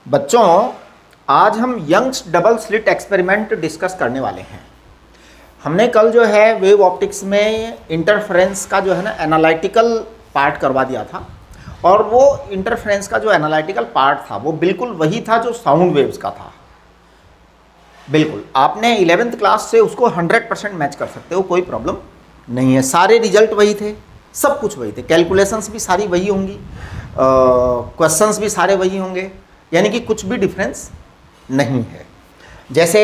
बच्चों, आज हम Young's double slit experiment discuss करने वाले हैं। हमने कल जो है वेव ऑप्टिक्स में इंटरफेरेंस का जो है ना एनालिटिकल पार्ट करवा दिया था, और वो इंटरफेरेंस का जो एनालिटिकल पार्ट था वो बिल्कुल वही था जो साउंड वेव्स का था। बिल्कुल आपने 11th क्लास से उसको 100% मैच कर सकते हो, कोई प्रॉब्लम नहीं है। सारे रिजल्ट वही थे, सब कुछ वही थे, कैलकुलेशंस भी सारी वही होंगी, क्वेश्चंस भी सारे वही होंगे, यानी कि कुछ भी डिफरेंस नहीं है। जैसे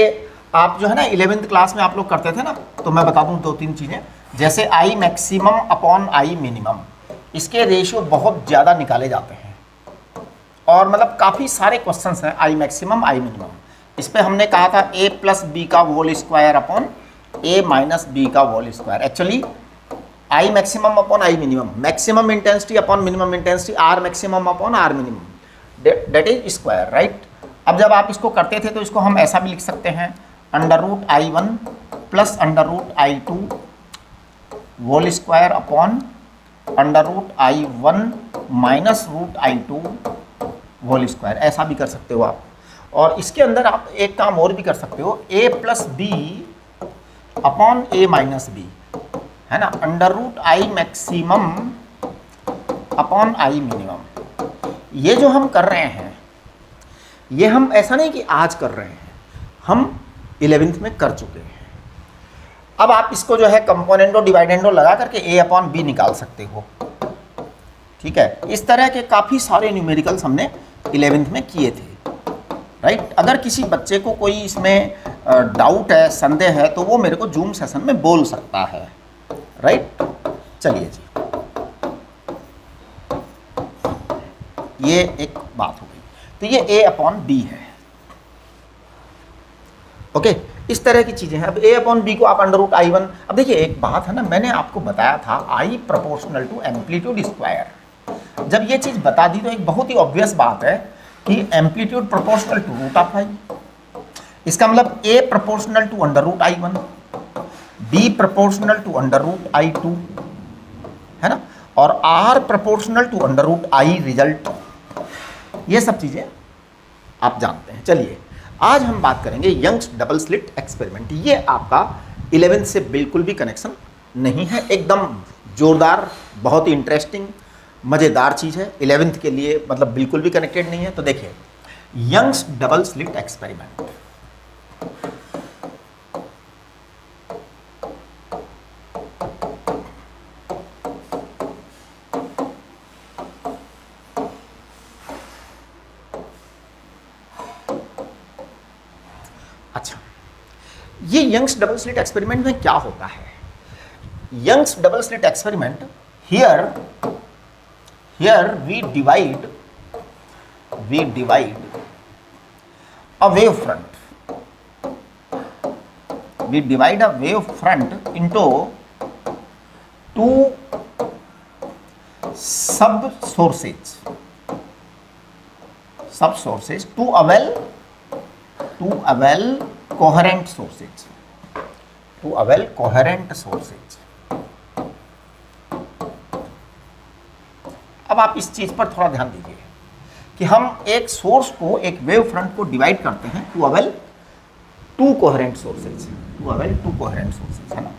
आप जो है ना 11th क्लास में आप लोग करते थे ना, तो मैं बता दूं 2-3 चीज़ें। जैसे आई मैक्सिमम अपॉन आई मिनिमम, इसके रेशियो बहुत ज़्यादा निकाले जाते हैं, और मतलब काफ़ी सारे क्वेश्चंस हैं आई मैक्सिमम आई मिनिमम। इस पर हमने कहा था a प्लस बी का whole square upon a minus B का whole square. Actually I maximum upon I minimum, maximum intensity upon minimum intensity, R maximum upon R minimum, that is square, right. अब जब आप इसको करते थे तो इसको हम ऐसा भी लिख सकते हैं, under root I one plus under root I two whole square upon under root I one minus root I two whole square, ऐसा भी कर सकते हो आप। और इसके अंदर आप एक काम और भी कर सकते हो, a plus B upon a minus B, है ना, under root I maximum upon I minimum. ये जो हम कर रहे हैं, ये हम ऐसा नहीं कि आज कर रहे हैं, हम 11th में कर चुके हैं। अब आप इसको जो है कंपोनेंडो डिवाइडेंडो लगा करके a अपॉन बी निकाल सकते हो, ठीक है। इस तरह के काफ़ी सारे न्यूमेरिकल्स हमने 11th में किए थे, राइट। अगर किसी बच्चे को कोई इसमें डाउट है, संदेह है, तो वो मेरे को जूम सेशन में बोल सकता है, राइट। चलिए जी, ये एक बात हो गई। तो ये a अपॉन बी है, ओके। इस तरह की चीजें हैं। अब a अपॉन बी को आप अंडर रूट आई वन, अब देखिए एक बात है ना, मैंने आपको बताया था I proportional to amplitude square. जब ये चीज बता दी तो एक बहुत ही ऑब्वियस बात है कि amplitude proportional to root of I. इसका मतलब a proportional to under root I one, b proportional to under root I two, है ना, और r proportional to under root I result. ये सब चीजें आप जानते हैं। चलिए आज हम बात करेंगे यंग्स डबल स्लिट एक्सपेरिमेंट। ये आपका 11th से बिल्कुल भी कनेक्शन नहीं है, एकदम जोरदार, बहुत ही इंटरेस्टिंग मज़ेदार चीज़ है। 11th के लिए मतलब बिल्कुल भी कनेक्टेड नहीं है। तो देखिए यंग्स डबल स्लिट एक्सपेरिमेंट, अच्छा, ये यंग्स डबल स्लिट एक्सपेरिमेंट में क्या होता है? Young's double slit experiment, here we divide a wave front. We divide a wave front into two sub sources to avail coherent sources. अब आप इस चीज पर थोड़ा ध्यान दीजिए कि हम एक सोर्स को, एक वेव फ्रंट को डिवाइड करते हैं to avail two coherent sources, है ना।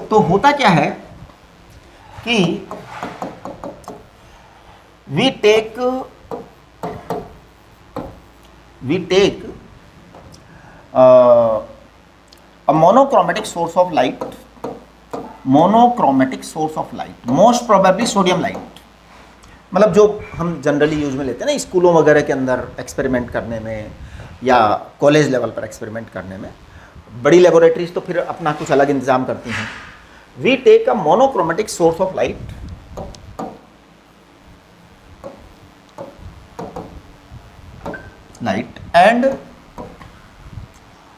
तो होता क्या है कि we take a monochromatic source of light, most probably sodium light, मतलब जो हम जनरली यूज में लेते हैं ना स्कूलों वगैरह के अंदर एक्सपेरिमेंट करने में, या कॉलेज लेवल पर एक्सपेरिमेंट करने में। बड़ी लेबोरेटरीज तो फिर अपना कुछ अलग इंतजाम करती हैं। We take a monochromatic source of light and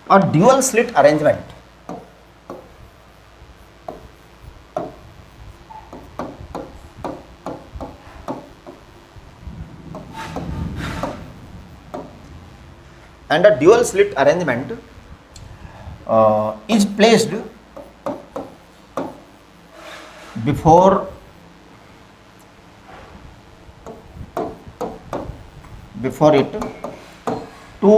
a dual slit arrangement, is placed before before it to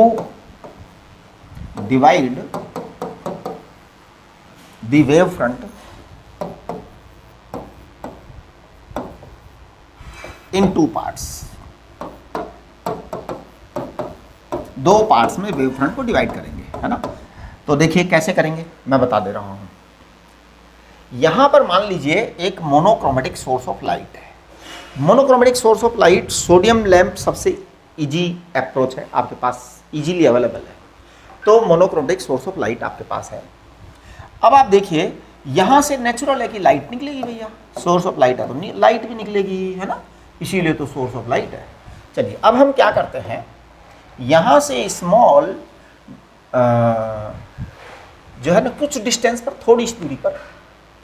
divide the wave front in two parts. दो पार्ट्स में वेव फ्रंट को डिवाइड करेंगे, है ना। तो देखिए कैसे करेंगे, मैं बता दे रहा हूं। यहां पर मान लीजिए एक मोनोक्रोमेटिक सोर्स ऑफ लाइट है। Monochromatic source of light, sodium lamp सबसे इजी अप्रोच है, आपके पास इजीली अवेलेबल है। तो मोनोक्रोमेटिक सोर्स ऑफ लाइट आपके पास है। अब आप देखिए यहां से नेचुरल है कि लाइट निकलेगी भैया, सोर्स ऑफ लाइट है तो लाइट भी निकलेगी, है ना, इसीलिए तो सोर्स ऑफ लाइट है। चलिए अब हम क्या करते हैं, यहां से स्मॉल जो है ना कुछ डिस्टेंस पर, थोड़ी सी दूरी पर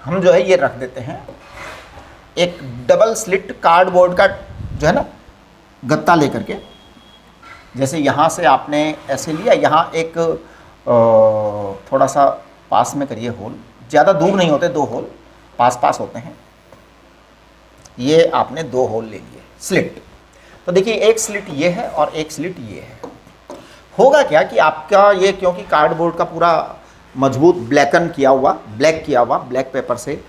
हम जो है ये रख देते हैं एक डबल स्लिट कार्डबोर्ड का जो है ना गत्ता लेकर के। जैसे यहाँ से आपने ऐसे लिया, यहाँ एक थोड़ा सा पास में करिए होल, ज़्यादा दूर नहीं होते, दो होल पास पास होते हैं। ये आपने दो होल ले लिए स्लिट। तो देखिए एक स्लिट ये है और एक स्लिट ये है। होगा क्या कि आपका ये, क्योंकि कार्डबोर्ड का पूरा मजबूत ब्लैकन किया हुआ, ब्लैक किया हुआ, ब्लैक पेपर से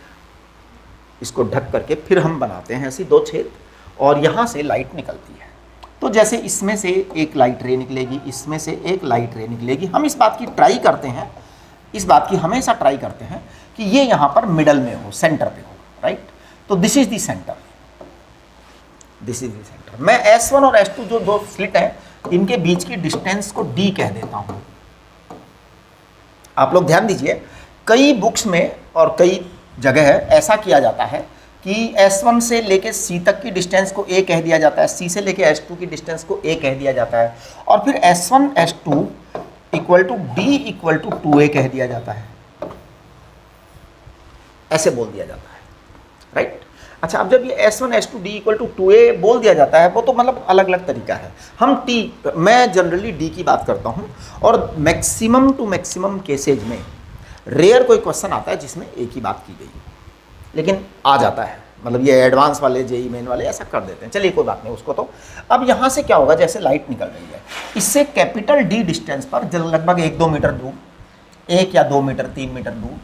इसको ढक करके फिर हम बनाते हैं ऐसी दो छेद और यहाँ से लाइट निकलती है। तो जैसे इसमें से एक लाइट रे निकलेगी, इसमें से एक लाइट रे निकलेगी। हम इस बात की ट्राई करते हैं, इस बात की हमेशा ट्राई करते हैं कि ये यहाँ पर मिडल में हो, सेंटर पे हो, राइट। तो this is the centre, this is the centre. मैं S1 और S2 जो दो स्लिट हैं इनके बीच की डिस्टेंस को D कह देता हूँ। आप लोग ध्यान दीजिए, कई बुक्स में और कई जगह है ऐसा किया जाता है कि S1 से लेके C तक की डिस्टेंस को A कह दिया जाता है, C से लेके S2 की डिस्टेंस को A कह दिया जाता है और फिर S1 S2 equal to D equal to 2A कह दिया जाता है, ऐसे बोल दिया जाता है, राइट। अच्छा, अब जब ये S1 S2 D equal to 2A बोल दिया जाता है, वो तो मतलब अलग अलग तरीका है। हम मैं जनरली D की बात करता हूँ और मैक्सिमम टू मैक्सिमम केसेज में रेयर कोई क्वेश्चन आता है जिसमें A की बात की गई, लेकिन आ जाता है। मतलब ये एडवांस वाले जेई मेन वाले ऐसा कर देते हैं। चलिए कोई बात नहीं उसको। तो अब यहाँ से क्या होगा, जैसे लाइट निकल रही है, इससे कैपिटल D डिस्टेंस पर लगभग 1-2 मीटर दूर, 1 या 2 मीटर 3 मीटर दूर,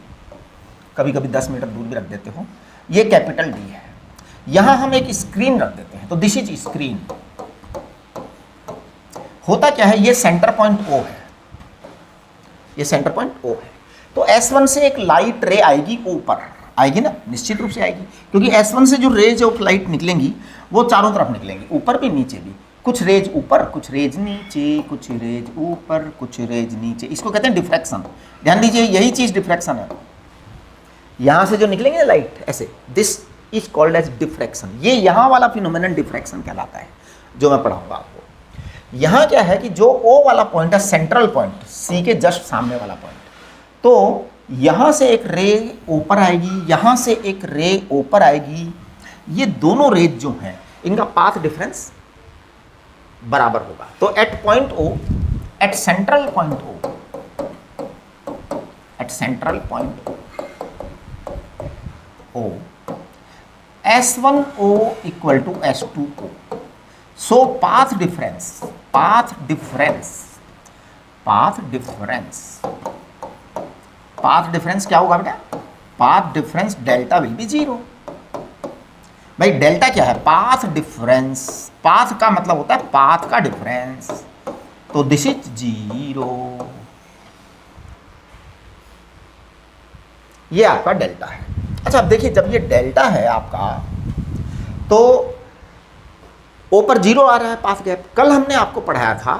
कभी कभी 10 मीटर दूर भी रख देते हो, ये कैपिटल D है। यहाँ हम एक स्क्रीन रख देते हैं, तो दिस इज स्क्रीन। होता क्या है, ये सेंटर पॉइंट O है, ये सेंटर पॉइंट O है। तो S1 से एक लाइट रे आएगी, ऊपर आएगी ना, निश्चित रूप से आएगी, क्योंकि S1 से जो रेज ऑफ लाइट निकलेंगी वो चारों तरफ निकलेंगी, ऊपर भी नीचे भी। कुछ रेज ऊपर, कुछ रेज नीचे, कुछ रेज ऊपर, कुछ रेज नीचे। इसको कहते हैं डिफ्रैक्शन। ध्यान दीजिए, यही चीज डिफ्रैक्शन है। यहां से जो निकलेंगे ना लाइट ऐसे, this is called as diffraction. ये यहाँ वाला फिनोमेनन डिफ्रैक्शन कहलाता है, जो मैं पढ़ाऊंगा आपको। यहाँ क्या है कि जो O वाला पॉइंट है, सेंट्रल पॉइंट, C के जस्ट सामने वाला पॉइंट, तो यहां से एक रे ऊपर आएगी, यहां से एक रे ऊपर आएगी। ये दोनों रेज जो हैं इनका पाथ डिफरेंस बराबर होगा। तो at point O, at central point O, at central point O, S1O equal to S2O। So path difference, path difference, path difference, path difference क्या होगा बेटा, path difference delta will be 0। भाई delta क्या है, path difference, path का मतलब होता है पाथ का डिफरेंस, तो दिस इज 0। ये आपका डेल्टा है। अच्छा अब देखिए, जब ये डेल्टा है आपका, तो ऊपर 0 आ रहा है पाथ गैप। कल हमने आपको पढ़ाया था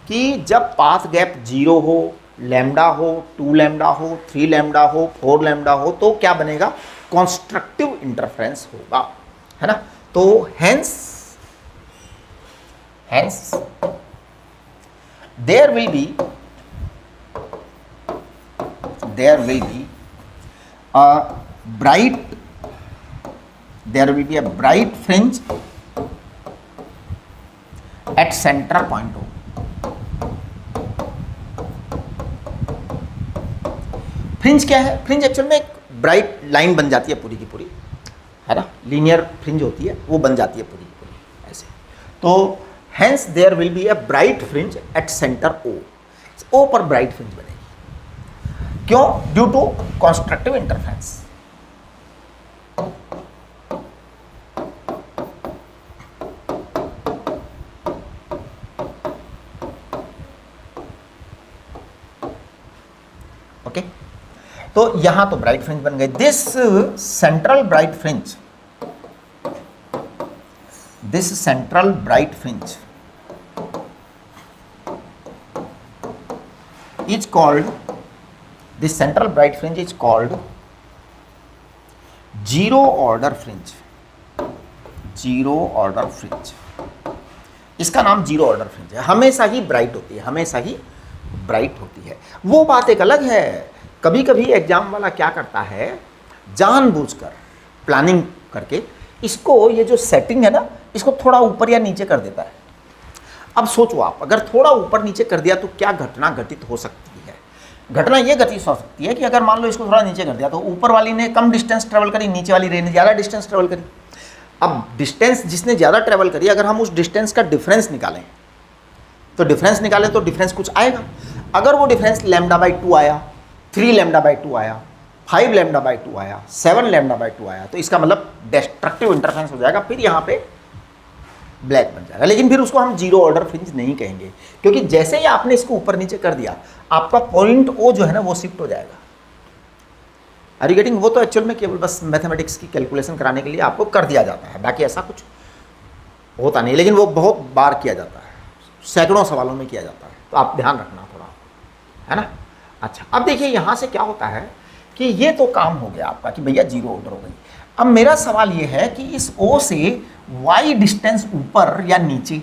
कि जब पाथ गैप 0 हो, लैम्डा हो, 2 लैम्डा हो, 3 लैम्डा हो, 4 लैम्डा हो, तो क्या बनेगा, कंस्ट्रक्टिव इंटरफेरेंस होगा, है ना। तो hence there will be a bright fringe at center point O। Fringe क्या है, फ्रिंज एक्चुअल में एक ब्राइट लाइन बन जाती है पूरी की पूरी, है ना, लीनियर फ्रिंज होती है, वो बन जाती है पूरी की पूरी ऐसे। तो Hence there will be a bright fringe at center O. O पर bright fringe बनेगी। क्यों? Due to constructive interference। Okay, तो यहां तो ब्राइट फ्रिंज बन गए। This central bright fringe, this central bright fringe is called, this central bright fringe is called zero order fringe, zero order fringe। इसका नाम zero order fringe है। हमेशा ही bright होती है, हमेशा ही ब्राइट होती है। वो बात एक अलग है, कभी कभी एग्जाम वाला क्या करता है, जानबूझकर प्लानिंग करके इसको, ये जो सेटिंग है ना, इसको थोड़ा ऊपर या नीचे कर देता है। अब सोचो आप, अगर थोड़ा ऊपर नीचे कर दिया तो क्या घटना घटित हो सकती है? घटना ये घटित हो सकती है कि अगर मान लो इसको थोड़ा नीचे कर दिया तो ऊपर वाली ने कम डिस्टेंस ट्रेवल करी, नीचे वाली रे ने ज़्यादा डिस्टेंस ट्रेवल करी। अब डिस्टेंस जिसने ज़्यादा ट्रेवल करी, अगर हम उस डिस्टेंस का डिफरेंस निकालें तो डिफरेंस कुछ आएगा। अगर वो डिफरेंस λ/2 आया, 3 λ/2 आया, 5 λ/2 आया, 7 λ/2 आया, तो इसका मतलब डिस्ट्रक्टिव इंटरफेरेंस हो जाएगा, फिर यहाँ पे ब्लैक बन जाएगा। लेकिन फिर उसको हम जीरो ऑर्डर फ्रिंज नहीं कहेंगे, क्योंकि जैसे ही आपने इसको ऊपर नीचे कर दिया, आपका पॉइंट ओ जो है ना वो शिफ्ट हो जाएगा। Are you getting? वो तो एक्चुअल में केवल बस मैथमेटिक्स की कैलकुलेशन कराने के लिए आपको कर दिया जाता है, बाकी ऐसा कुछ होता नहीं। लेकिन वो बहुत बार किया जाता है, सैकड़ों सवालों में किया जाता है, तो आप ध्यान रखना थोड़ा, है ना। अच्छा, अब देखिए यहाँ से क्या होता है कि ये तो काम हो गया आपका कि भैया जीरो ऑर्डर हो गई। अब मेरा सवाल ये है कि इस O से y डिस्टेंस ऊपर या नीचे,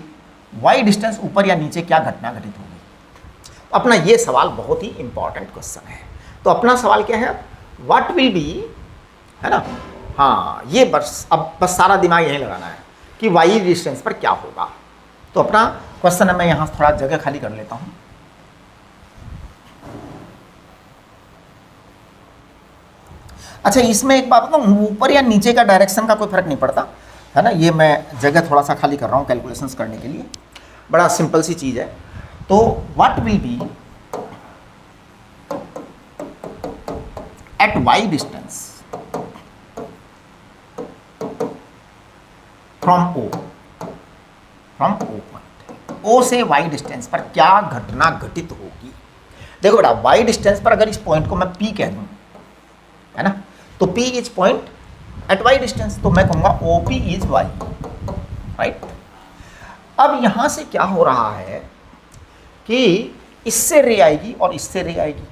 y डिस्टेंस ऊपर या नीचे क्या घटना घटित होगी? अपना ये सवाल बहुत ही इंपॉर्टेंट क्वेश्चन है। तो अपना सवाल क्या है? व्हाट विल बी, है ना। हाँ, ये बस अब बस सारा दिमाग यहीं लगाना है कि y डिस्टेंस पर क्या होगा। तो अपना क्वेश्चन है, मैं यहाँ थोड़ा जगह खाली कर लेता हूँ। अच्छा, इसमें एक बात बताऊँ, ऊपर या नीचे का डायरेक्शन का कोई फर्क नहीं पड़ता, है ना। ये मैं जगह थोड़ा सा खाली कर रहा हूँ कैलकुलेशंस करने के लिए, बड़ा सिंपल सी चीज़ है। तो what will be at y distance from O point, O से y डिस्टेंस पर क्या घटना घटित होगी? देखो बेटा, y डिस्टेंस पर अगर इस पॉइंट को मैं P कह दूँ, है ना, तो P is point at y distance, तो मैं कहूँगा OP इज y, राइट। अब यहाँ से क्या हो रहा है कि इससे रे आएगी और इससे रे आएगी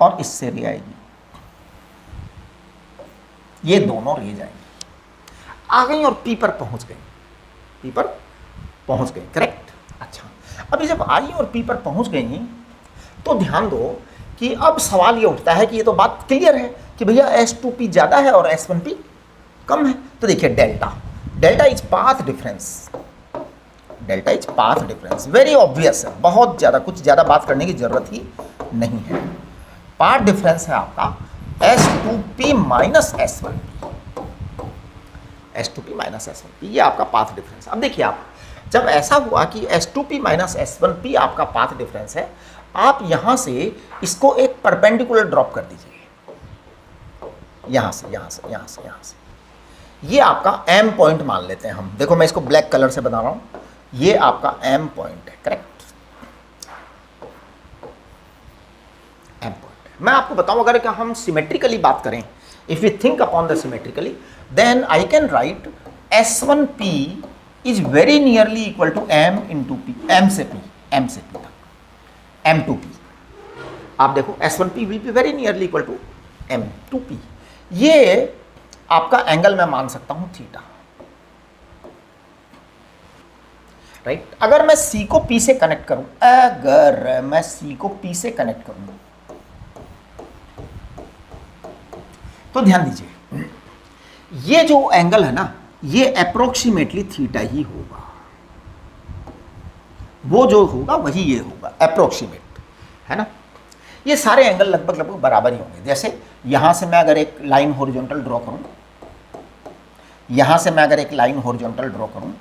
और इससे रे आएगी, ये दोनों रे जाएंगी, आ गई और P पर पहुँच गई, करेक्ट। अच्छा, अभी जब आई और P पर पहुँच गई तो ध्यान दो कि अब सवाल ये उठता है कि ये तो बात क्लियर है कि भैया S2P ज़्यादा है और S1P कम है। तो देखिए delta is path difference, very obvious है, बहुत ज़्यादा, कुछ ज़्यादा बात करने की ज़रूरत ही नहीं है। पाथ डिफरेंस है आपका S2P माइनस S1P, ये आपका पाथ डिफरेंस। अब देखिए आप, जब ऐसा हुआ कि S2P माइनस S1P आपका पाथ डिफरेंस है, आप यहाँ से इसको एक परपेंडिकुलर ड्रॉप कर दीजिए, यहाँ से। ये आपका M पॉइंट मान लेते हैं हम। देखो मैं इसको ब्लैक कलर से बता रहा हूँ, ये आपका M पॉइंट है, करेक्ट। M पॉइंट मैं आपको बताऊँ, अगर क्या हम सिमेट्रिकली बात करें, if we think upon the symmetrically, then I can write S1P is very nearly equal to M into P, M से P तक, M2P। आप देखो S1P will be very nearly equal to M2P। ये आपका angle मैं मान सकता हूं थीटा, राइट। अगर मैं C को P से कनेक्ट करूं, तो ध्यान दीजिए, ये जो एंगल है ना, ये अप्रोक्सीमेटली थीटा ही होगा, वो जो होगा वही ये होगा, अप्रोक्सीमेट, है ना। ये सारे एंगल लगभग बराबर ही होंगे। जैसे यहाँ से मैं अगर एक लाइन हॉरिजॉन्टल ड्रॉ करूँ यहाँ से मैं अगर एक लाइन हॉरिजॉन्टल ड्रॉ करूँ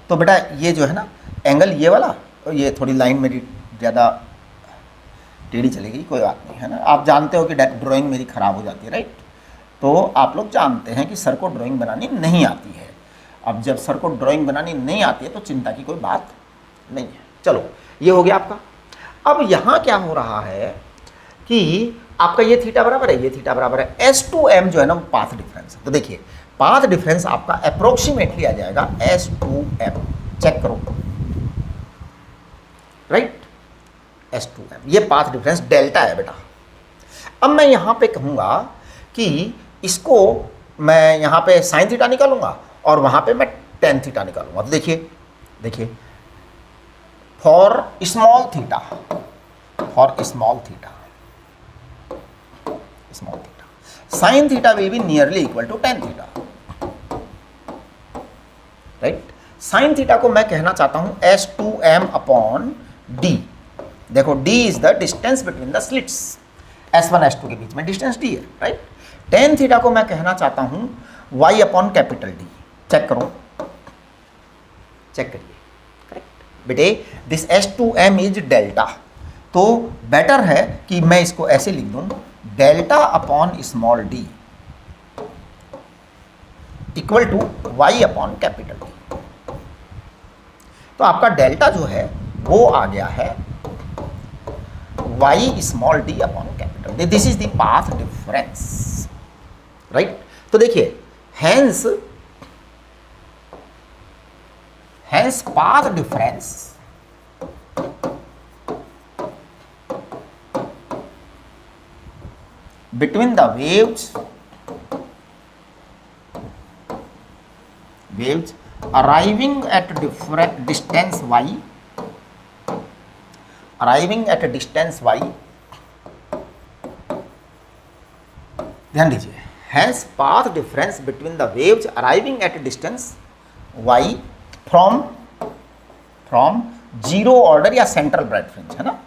तो बेटा ये जो है ना एंगल ये वाला, और ये थोड़ी लाइन मेरी ज़्यादा टेढ़ी चलेगी, कोई बात नहीं है ना। आप जानते हो कि ड्राइंग मेरी ख़राब हो जाती है, राइट। तो आप लोग जानते हैं कि सर को ड्राइंग बनानी नहीं आती है। अब जब सर को ड्राइंग बनानी नहीं आती है तो चिंता की कोई बात नहीं है। चलो ये हो गया आपका। अब यहाँ क्या हो रहा है कि आपका ये थीटा बराबर है, ये थीटा बराबर है S2M जो है ना वो पाथ डिफरेंस है। तो देखिए पाथ डिफरेंस आपका अप्रोक्सीमेटली आ जाएगा S2M, चेक करो, राइट, S2M, ये पाथ डिफरेंस डेल्टा है बेटा। अब मैं यहाँ पे कहूँगा कि इसको मैं यहाँ पे साइन थीटा निकालूंगा और वहाँ पे मैं टेन थीटा निकालूंगा। तो देखिए देखिए for small theta, sine theta will be nearly equal to tan theta, right. Sine theta को मैं कहना चाहता हूं S2M अपॉन D। देखो D is the distance between the slits, S1 S2 के बीच में डिस्टेंस D है, राइट। टेन थीटा को मैं कहना चाहता हूं Y upon capital D। Check करो, चेक करिए, करेक्ट बेटे। दिस S2M इज डेल्टा, तो बेटर है कि मैं इसको ऐसे लिख दूं delta upon small d equal to Y upon capital D। तो आपका डेल्टा जो है वो आ गया है Y small d upon capital D। This is the path difference, right. तो देखिए hence path difference between the waves arriving at different distance y, ध्यान दीजिए, hence path difference between the waves arriving at distance y from zero order या central bright fringe, है ना,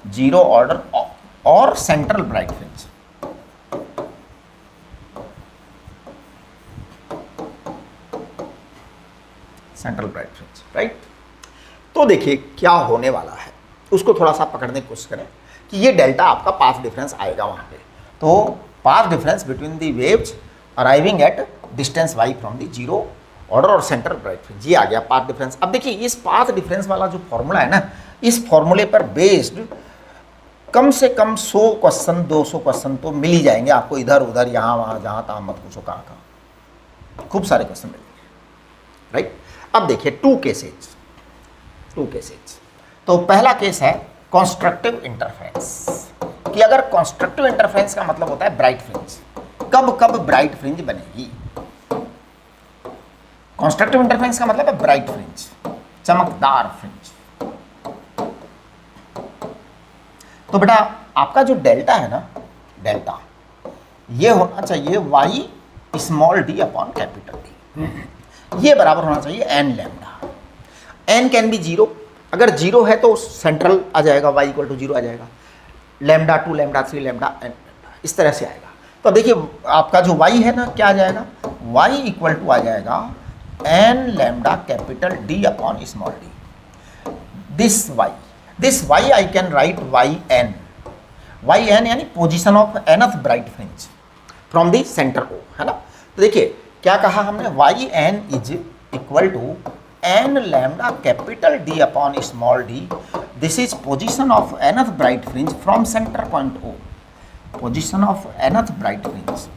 zero order और central bright fringe, central bright fringe, right. तो देखिए क्या होने वाला है, उसको थोड़ा सा पकड़ने की कोशिश करें कि ये डेल्टा आपका पाथ डिफरेंस आएगा वहाँ पे। तो path difference between the waves arriving at distance y from the zero order और सेंट्रल ब्राइट फ्रिंज, ये आ गया पाथ डिफरेंस। अब देखिए इस पाथ डिफरेंस वाला जो फॉर्मूला है ना, इस फॉर्मूले पर बेस्ड कम से कम 100 क्वेश्चन 200 क्वेश्चन तो मिल ही जाएंगे आपको, इधर उधर यहाँ वहाँ जहाँ तहाँ मत पूछो, कहाँ कहाँ खूब सारे क्वेश्चन मिलेंगे, राइट। अब देखिए टू केसेज। तो पहला केस है कंस्ट्रक्टिव इंटरफेरेंस, कि अगर कंस्ट्रक्टिव इंटरफेरेंस का मतलब होता है ब्राइट फ्रिंज, कब ब्राइट फ्रिंज बनेगी। कंस्ट्रक्टिव इंटरफेरेंस का मतलब है ब्राइट फ्रिंज, चमकदार फ्रिंज। तो बेटा आपका जो डेल्टा है ना, डेल्टा ये होना चाहिए y small d upon capital D, ये बराबर होना चाहिए n lambda. n can be zero, अगर जीरो है तो सेंट्रल आ जाएगा, y इक्वल टू जीरो आ जाएगा, लैम्डा 2 लैम्डा 3 लैम्डा n इस तरह से आएगा। तो देखिए आपका जो y है ना क्या आ जाएगा, y इक्वल टू आ जाएगा n lambda capital D upon small d। This y I can write yn यानी position of nth bright fringe from the centre O, है ना। तो देखिए क्या कहा हमने, yn is equal to n lambda capital D upon small d। This is position of nth bright fringe from centre point O, position of nth bright fringe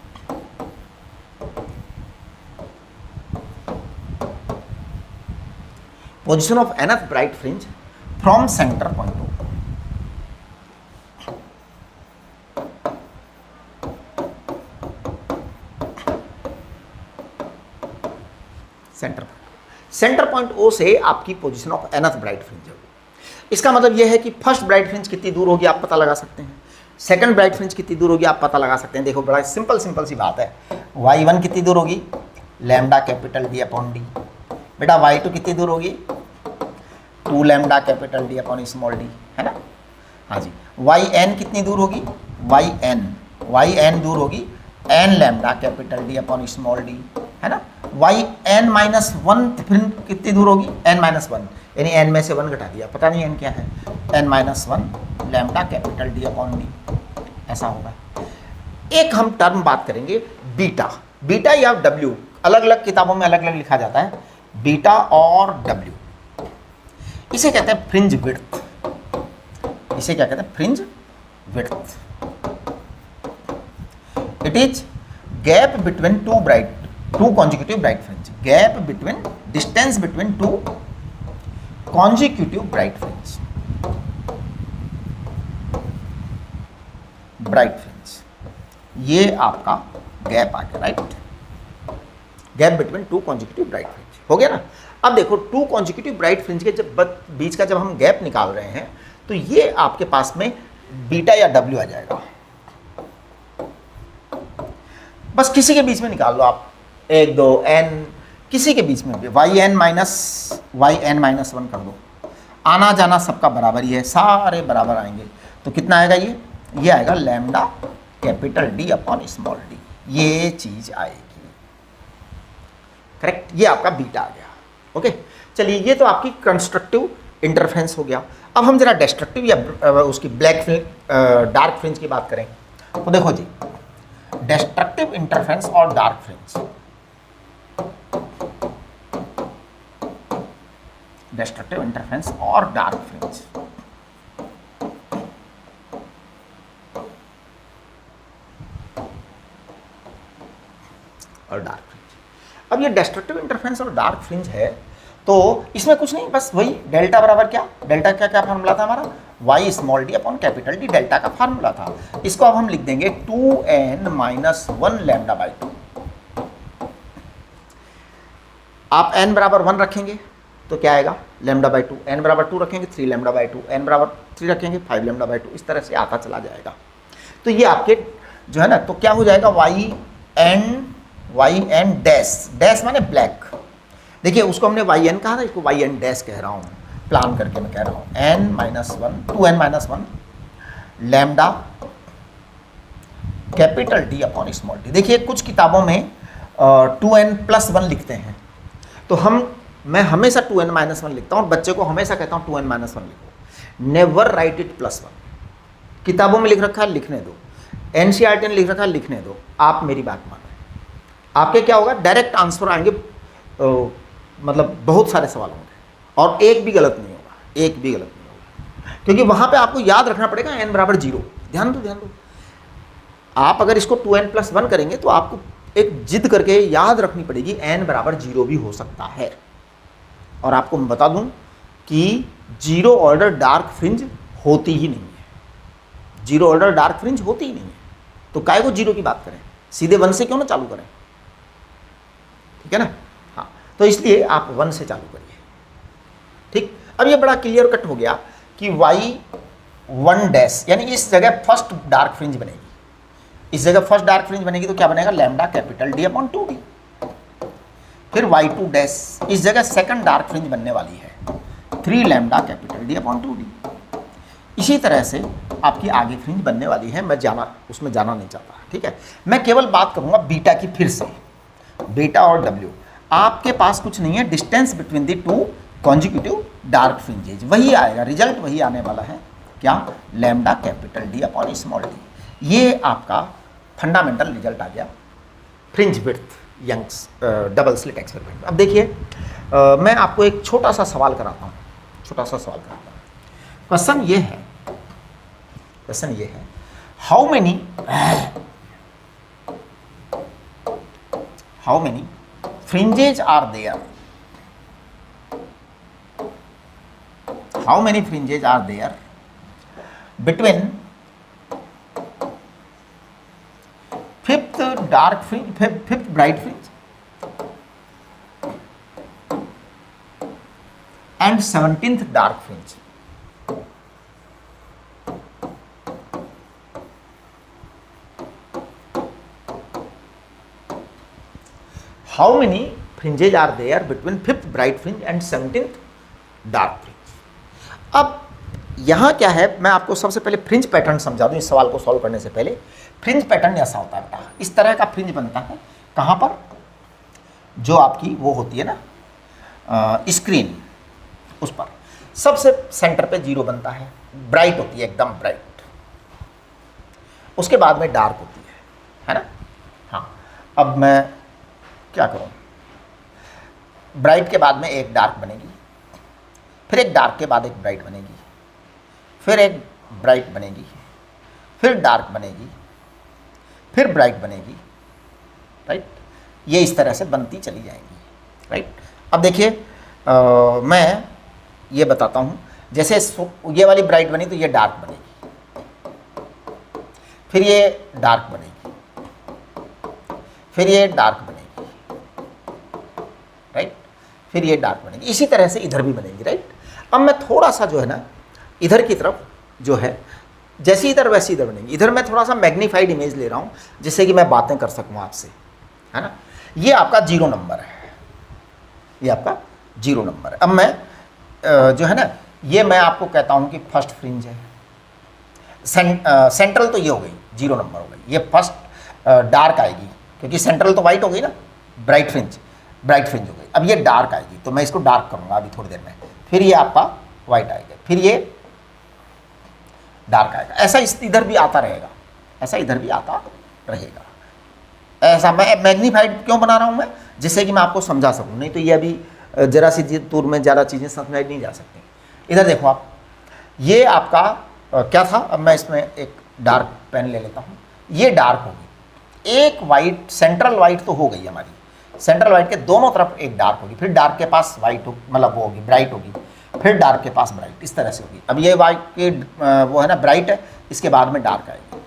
position of nth bright fringe from centre point O। Centre point O से आपकी position of nth bright fringe होगी। इसका मतलब यह है कि first bright fringe कितनी दूर होगी आप पता लगा सकते हैं, सेकंड ब्राइट फ्रिंज कितनी दूर होगी आप पता लगा सकते हैं। देखो बड़ा सिंपल सी बात है, y1 कितनी दूर होगी, lambda capital D upon D। बेटा y2 कितनी दूर होगी, 2 lambda capital D upon small d, है ना। हाँ जी, yn कितनी दूर होगी, yn दूर होगी n lambda capital D upon small d, है ना। Y N minus one fringe कितनी दूर होगी, एन माइनस वन, यानी एन में से वन घटा दिया, पता नहीं एन क्या है, N minus one lambda capital D upon D, ऐसा होगा। एक हम टर्म बात करेंगे बीटा, बीटा या डब्ल्यू, अलग अलग किताबों में अलग अलग लिखा जाता है, बीटा और डब्ल्यू, इसे कहते हैं फ्रिंज विड्थ, इसे क्या कहते हैं, fringe width. It is gap between two consecutive bright fringe, gap between distance between two consecutive bright fringe, ये आपका गैप आ गया, right, gap between two consecutive bright fringe हो गया ना। अब देखो टू consecutive bright fringe के जब बीच का जब हम गैप निकाल रहे हैं तो ये आपके पास में बीटा या डब्ल्यू आ जाएगा, बस किसी के बीच में निकाल लो आप, एक दो एन, किसी के बीच में भी, वाई एन माइनस वन कर दो, आना जाना सबका बराबर ही है, सारे बराबर आएंगे, तो कितना आएगा ये आएगा lambda capital D upon small D, ये चीज आएगी, करेक्ट, ये आपका बीटा आ गया। ओके, चलिए ये तो आपकी कंस्ट्रक्टिव इंटरफेरेंस हो गया। अब हम जरा डिस्ट्रक्टिव या उसकी ब्लैक फ्रिंज डार्क फ्रिंज की बात करें तो देखो जी, डिस्ट्रक्टिव इंटरफेरेंस और डार्क फ्रिंज, डिस्ट्रक्टिव इंटरफेरेंस और डार्क फ्रिंज, और डार्क फ्रिंज। अब ये डिस्ट्रक्टिव इंटरफेरेंस और डार्क फ्रिंज है तो इसमें कुछ नहीं, बस वही डेल्टा बराबर क्या, डेल्टा क्या फार्मूला था हमारा, Y small D upon capital D, delta का फार्मूला था। इसको अब हम लिख देंगे 2n minus one lambda by two. आप n बराबर 1 रखेंगे तो क्या आएगा, लैम्डा बाई टू, n बराबर 2 रखेंगे 3 लैम्डा बाई टू, n बराबर 3 रखेंगे 5 लैम्डा बाई टू, इस तरह से आता चला जाएगा। तो ये आपके जो है ना, तो क्या हो जाएगा, वाई एन डैश माने ब्लैक, देखिए उसको हमने वाई एन कहा था, इसको वाई एन डैश कह रहा हूँ, प्लान करके मैं कह रहा हूँ, n minus one, 2n minus one lambda capital D upon small D. देखिए कुछ किताबों में 2n प्लस वन लिखते हैं, तो मैं हमेशा 2n माइनस वन लिखता हूँ और बच्चे को हमेशा कहता हूँ 2n माइनस वन लिखो, never write it plus one. किताबों में लिख रखा है लिखने दो, एनसीईआरटी ने लिख रखा है लिखने दो, आप मेरी बात मानो, आपके क्या होगा, डायरेक्ट आंसर आएंगे, मतलब बहुत सारे सवाल होंगे और एक भी गलत नहीं होगा, एक भी गलत नहीं होगा, क्योंकि वहाँ पे आपको याद रखना पड़ेगा n बराबर 0। ध्यान दो, आप अगर इसको 2n प्लस वन करेंगे तो आपको एक जिद करके याद रखनी पड़ेगी n बराबर 0 भी हो सकता है। और आपको मैं बता दूं कि जीरो ऑर्डर डार्क फ्रिंज होती ही नहीं है, जीरो ऑर्डर डार्क फ्रिंज होती ही नहीं है, तो काय को जीरो की बात करें, सीधे 1 से क्यों ना चालू करें, ठीक है ना। हाँ, तो इसलिए आप 1 से चालू करिए, ठीक। अब ये बड़ा क्लियर कट हो गया कि y1 डैश, यानी इस जगह फर्स्ट डार्क फ्रिंज बनेगी, इस जगह फर्स्ट डार्क फ्रिंज बनेगी तो क्या बनेगा, lambda capital D upon 2d। फिर y2 डैश, इस जगह सेकंड डार्क फ्रिंज बनने वाली है, 3 lambda capital D upon 2d। इसी तरह से आपकी आगे फ्रिंज बनने वाली है, मैं उसमें जाना नहीं चाहता, ठीक है। मैं केवल बात करूंगा बीटा की, फिर से बीटा और डब्ल्यू, आपके पास कुछ नहीं है, distance between the two consecutive dark fringes, वही आएगा, रिजल्ट वही आने वाला है, क्या, lambda capital D upon small D. ये आपका फंडामेंटल रिजल्ट आ गया fringe width Young's double slit experiment. अब देखिए मैं आपको एक छोटा सा सवाल कराता हूँ, क्वेश्चन ये है, how many fringes are there, how many fringes are there between fifth dark fringe, fifth bright fringe and 17th dark fringe? How many fringes are there between fifth bright fringe and 17th dark fringe? अब यहाँ क्या है, मैं आपको सबसे पहले fringe pattern समझा दूँ इस सवाल को सॉल्व करने से पहले। फ्रिंज पैटर्न ऐसा होता है बेटा, इस तरह का फ्रिंज बनता है, कहाँ पर, जो आपकी वो होती है ना स्क्रीन, उस पर सबसे सेंटर पे 0 बनता है, ब्राइट होती है एकदम ब्राइट। उसके बाद में डार्क होती है ना। हाँ, अब मैं क्या करूँ, ब्राइट के बाद में एक डार्क बनेगी, फिर एक डार्क के बाद एक ब्राइट बनेगी, फिर एक ब्राइट बनेगी, फिर डार्क बनेगी, फिर ब्राइट बनेगी, राइट। ये इस तरह से बनती चली जाएंगी, राइट। अब देखिए मैं ये बताता हूँ, जैसे ये वाली ब्राइट बनी तो ये डार्क बनेगी, फिर ये डार्क बनेगी, फिर ये डार्क बनेगी, राइट, फिर ये डार्क बनेगी। इसी तरह से इधर भी बनेगी, राइट। अब मैं थोड़ा सा जो है ना इधर की तरफ जो है, जैसी इधर वैसी इधर बनेगी। इधर मैं थोड़ा सा मैग्नीफाइड इमेज ले रहा हूँ जिससे कि मैं बातें कर सकूँ आपसे, है ना। ये आपका 0 नंबर है, ये आपका 0 नंबर है। अब मैं जो है ना, ये मैं आपको कहता हूँ कि फर्स्ट फ्रिंज है। सेंट्रल तो ये हो गई, 0 नंबर हो गई। ये फर्स्ट डार्क आएगी, क्योंकि सेंट्रल तो वाइट हो गई ना, ब्राइट फ्रिंज हो गई। अब ये डार्क आएगी, तो मैं इसको डार्क करूँगा अभी थोड़ी देर में। फिर ये आपका वाइट आएगा, फिर ये डार्क आएगा। ऐसा इधर भी आता रहेगा, ऐसा इधर भी आता रहेगा। ऐसा मैं मैग्नीफाइड क्यों बना रहा हूँ मैं, जिससे कि मैं आपको समझा सकूँ, नहीं तो ये अभी जरा सी दूर में ज़्यादा चीज़ें समझाई नहीं जा सकती। इधर देखो आप, ये आपका क्या था। अब मैं इसमें एक डार्क पेन ले लेता हूँ, ये डार्क होगी। एक वाइट, सेंट्रल वाइट तो हो गई हमारी, सेंट्रल वाइट के दोनों तरफ एक डार्क होगी, फिर डार्क के पास वाइट हो, मतलब वो होगी ब्राइट होगी, फिर डार्क के पास ब्राइट, इस तरह से होगी। अब ये वाइट के वो है ना ब्राइट है, इसके बाद में डार्क आएगी,